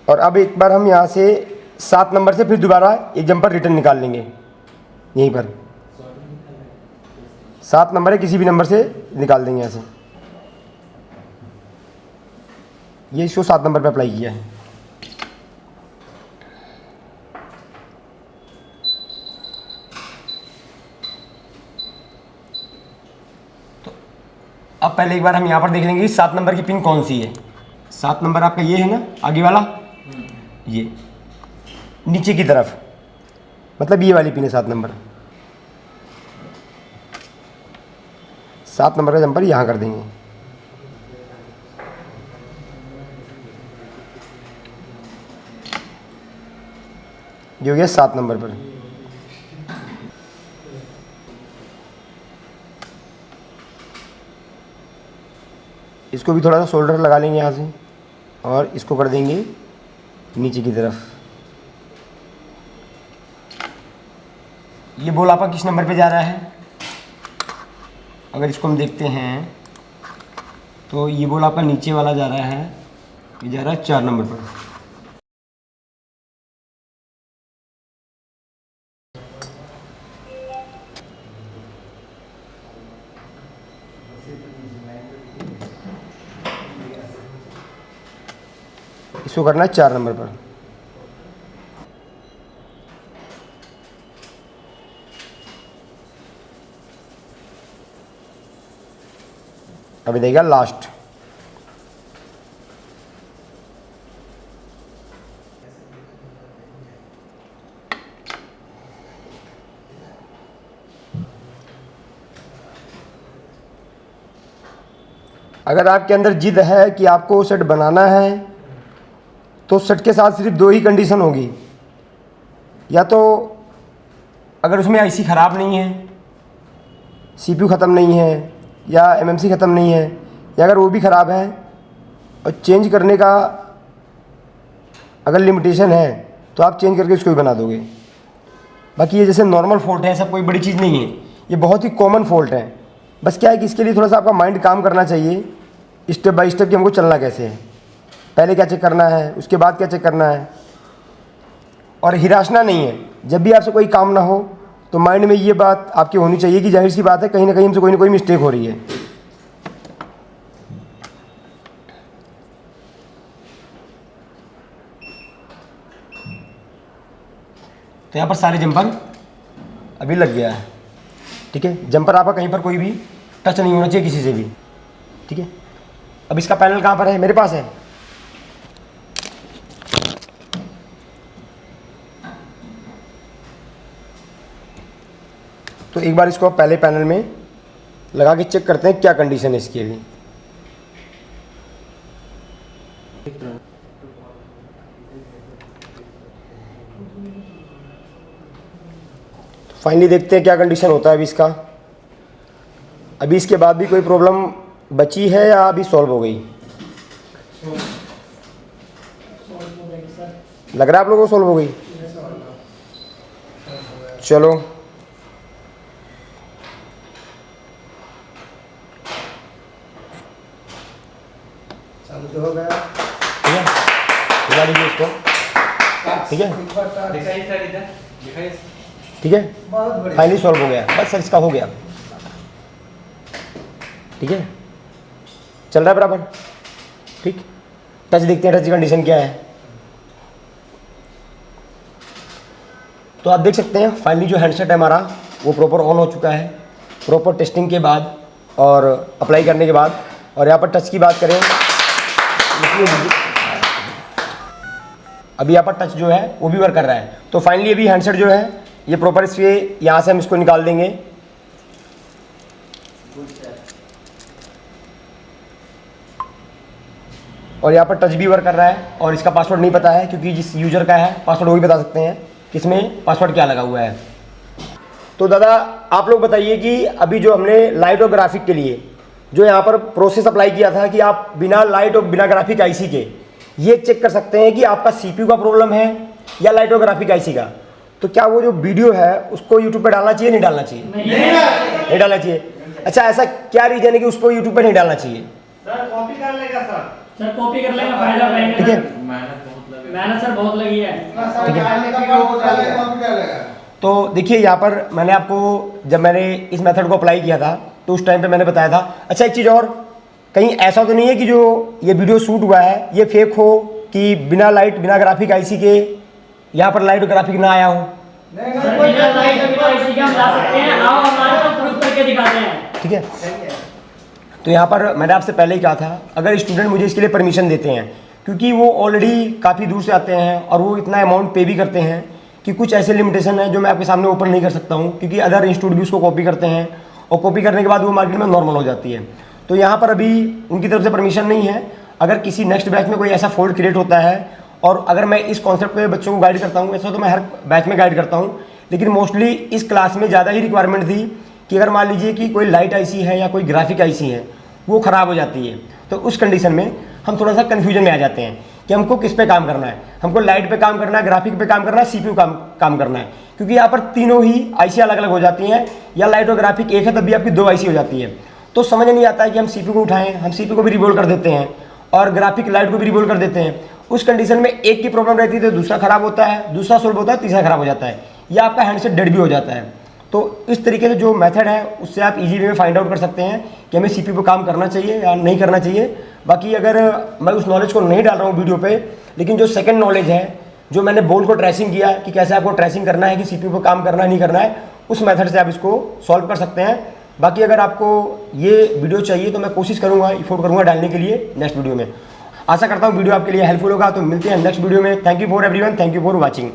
और अब एक बार हम यहाँ से 7 नंबर से फिर दोबारा एक जंपर रिटर्न निकाल लेंगे। यहीं पर 7 नंबर है, किसी भी नंबर से निकाल देंगे ऐसे। ये इसको 7 नंबर पे अप्लाई किया है। तो अब पहले एक बार हम यहाँ पर देख लेंगे कि 7 नंबर की पिन कौन सी है। 7 नंबर आपका ये है ना, आगे वाला, ये नीचे की तरफ, मतलब ये वाली पिन है 7 नंबर। 7 नंबर का जंपर यहाँ कर देंगे। ये हो गया 7 नंबर पर। इसको भी थोड़ा सा शोल्डर लगा लेंगे यहाँ से और इसको कर देंगे नीचे की तरफ। ये बॉल आपका किस नंबर पे जा रहा है? अगर इसको हम देखते हैं तो ये बॉल आपका नीचे वाला जा रहा है, ये जा रहा है 4 नंबर पर। इसको करना है 4 नंबर पर। अभी देगा लास्ट। अगर आपके अंदर जिद है कि आपको सेट बनाना है तो सेट के साथ सिर्फ 2 ही कंडीशन होगी, या तो अगर उसमें आईसी ख़राब नहीं है, सीपीयू ख़त्म नहीं है, या एमएमसी ख़त्म नहीं है, या अगर वो भी ख़राब है और चेंज करने का अगर लिमिटेशन है तो आप चेंज करके उसको भी बना दोगे। बाकी ये जैसे नॉर्मल फॉल्ट है, सब कोई बड़ी चीज़ नहीं है, ये बहुत ही कॉमन फॉल्ट है। बस क्या है कि इसके लिए थोड़ा सा आपका माइंड काम करना चाहिए, स्टेप बाय स्टेप कि हमको चलना कैसे है, पहले क्या चेक करना है, उसके बाद क्या चेक करना है। और हिराशना नहीं है, जब भी आपसे कोई काम ना हो तो माइंड में ये बात आपकी होनी चाहिए कि जाहिर सी बात है कहीं ना कहीं हमसे कोई ना कोई मिस्टेक हो रही है। तो यहाँ पर सारे जंपर अभी लग गया है। ठीक है, जंपर आपका कहीं पर कोई भी टच नहीं होना चाहिए किसी से भी। ठीक है, अब इसका पैनल कहाँ पर है? मेरे पास है। तो एक बार इसको पहले पैनल में लगा के चेक करते हैं क्या कंडीशन है इसकी अभी। तो फाइनली देखते हैं क्या कंडीशन होता है अभी इसका। अभी इसके बाद भी कोई प्रॉब्लम बची है या अभी सॉल्व हो गई? लग रहा है आप लोगों को सॉल्व हो गई। चलो चालू तो हो गया। ठीक है, हिला दीजिए इसको। ठीक है, दिखाइए सर इधर, दिखाइए। ठीक है, बहुत बढ़िया। फाइनली सॉल्व हो गया। बस सर इसका हो गया, ठीक है, चल रहा है बराबर। ठीक, टच देखते हैं, टच की कंडीशन क्या है। तो आप देख सकते हैं फाइनली जो हैंडसेट है हमारा वो प्रॉपर ऑन हो चुका है, प्रॉपर टेस्टिंग के बाद और अप्लाई करने के बाद। और यहाँ पर टच की बात करें, अभी यहाँ पर टच जो है वो भी वर्क कर रहा है। तो फाइनली अभी हैंडसेट जो है ये प्रॉपर इसके यहाँ से हम इसको निकाल देंगे। और यहाँ पर टच भी वर्क कर रहा है और इसका पासवर्ड नहीं पता है, क्योंकि जिस यूज़र का है पासवर्ड वो भी बता सकते हैं कि इसमें पासवर्ड क्या लगा हुआ है। तो दादा आप लोग बताइए कि अभी जो हमने लाइट और ग्राफिक के लिए जो यहाँ पर प्रोसेस अप्लाई किया था कि आप बिना लाइट और बिना ग्राफिक आईसी के ये चेक कर सकते हैं कि आपका सीपीयू का प्रॉब्लम है या लाइट और ग्राफिक आईसी का, तो क्या वो जो वीडियो है उसको यूट्यूब पे डालना चाहिए, नहीं डालना चाहिए? नहीं डालना चाहिए। अच्छा, ऐसा क्या रीजन है कि उसको यूट्यूब पे नहीं डालना चाहिए? सर कॉपी कर लेगा सर। सर कॉपी कर लेगा, फायदा पाएंगे। ठीक है, मेहनत सर बहुत लगी है। तो देखिए यहाँ पर मैंने आपको जब मैंने इस मेथड को अप्लाई किया था तो उस टाइम पे मैंने बताया था। अच्छा, एक चीज़ और, कहीं ऐसा तो नहीं है कि जो ये वीडियो शूट हुआ है ये फेक हो, कि बिना लाइट बिना ग्राफिक आईसी के यहाँ पर लाइट और ग्राफिक ना आया हो? सर बिना लाइट और बिना आईसी के हम ला सकते हैं, आओ हमारे पास प्रूफ करके दिखाते हैं। ठीक है, तो यहाँ पर मैंने आपसे पहले ही कहा था, अगर स्टूडेंट मुझे इसके लिए परमिशन देते हैं, क्योंकि वो ऑलरेडी काफ़ी दूर से आते हैं और वो इतना अमाउंट पे भी करते हैं कि कुछ ऐसे लिमिटेशन है जो मैं आपके सामने ओपन नहीं कर सकता हूँ, क्योंकि अदर इंस्टीट्यूट भी उसको कॉपी करते हैं और कॉपी करने के बाद वो मार्केट में नॉर्मल हो जाती है। तो यहाँ पर अभी उनकी तरफ से परमिशन नहीं है। अगर किसी नेक्स्ट बैच में कोई ऐसा फॉल्ट क्रिएट होता है, और अगर मैं इस कॉन्सेप्ट पे बच्चों को गाइड करता हूँ, ऐसा तो मैं हर बैच में गाइड करता हूँ, लेकिन मोस्टली इस क्लास में ज़्यादा ही रिक्वायरमेंट थी कि अगर मान लीजिए कि कोई लाइट आईसी है या कोई ग्राफिक आईसी है वो ख़राब हो जाती है, तो उस कंडीशन में हम थोड़ा सा कन्फ्यूजन में आ जाते हैं कि हमको किस पे काम करना है, हमको लाइट पे काम करना है, ग्राफिक पे काम करना है, सीपीयू काम करना है, क्योंकि यहाँ पर तीनों ही आईसी अलग अलग हो जाती हैं, या लाइट और ग्राफिक एक है तब भी आपकी 2 आईसी हो जाती है। तो समझ नहीं आता है कि हम सीपीयू को उठाएं, हम सीपीयू को भी रिवोल्व कर देते हैं और ग्राफिक लाइट को भी रिवोल्व कर देते हैं। उस कंडीशन में एक की प्रॉब्लम रहती है तो दूसरा खराब होता है, दूसरा सोल्व होता है, तीसरा खराब हो जाता है, या आपका हैंडसेट डेड भी हो जाता है। तो इस तरीके से जो मेथड है उससे आप इजी वे में फाइंड आउट कर सकते हैं कि हमें सीपीयू पे काम करना चाहिए या नहीं करना चाहिए। बाकी अगर मैं उस नॉलेज को नहीं डाल रहा हूँ वीडियो पे, लेकिन जो सेकंड नॉलेज है, जो मैंने बोर्ड को ट्रेसिंग किया कि कैसे आपको ट्रेसिंग करना है कि सीपीयू पे काम करना है नहीं करना है, उस मेथड से आप इसको सॉल्व कर सकते हैं। बाकी अगर आपको ये वीडियो चाहिए तो मैं कोशिश करूँगा, एफोर्ट करूँगा डालने के लिए नेक्स्ट वीडियो में। आशा करता हूँ वीडियो आपके लिए हेल्पफुल होगा। तो मिलते हैं नेक्स्ट वीडियो में। Thank you for everyone, thank you for watching.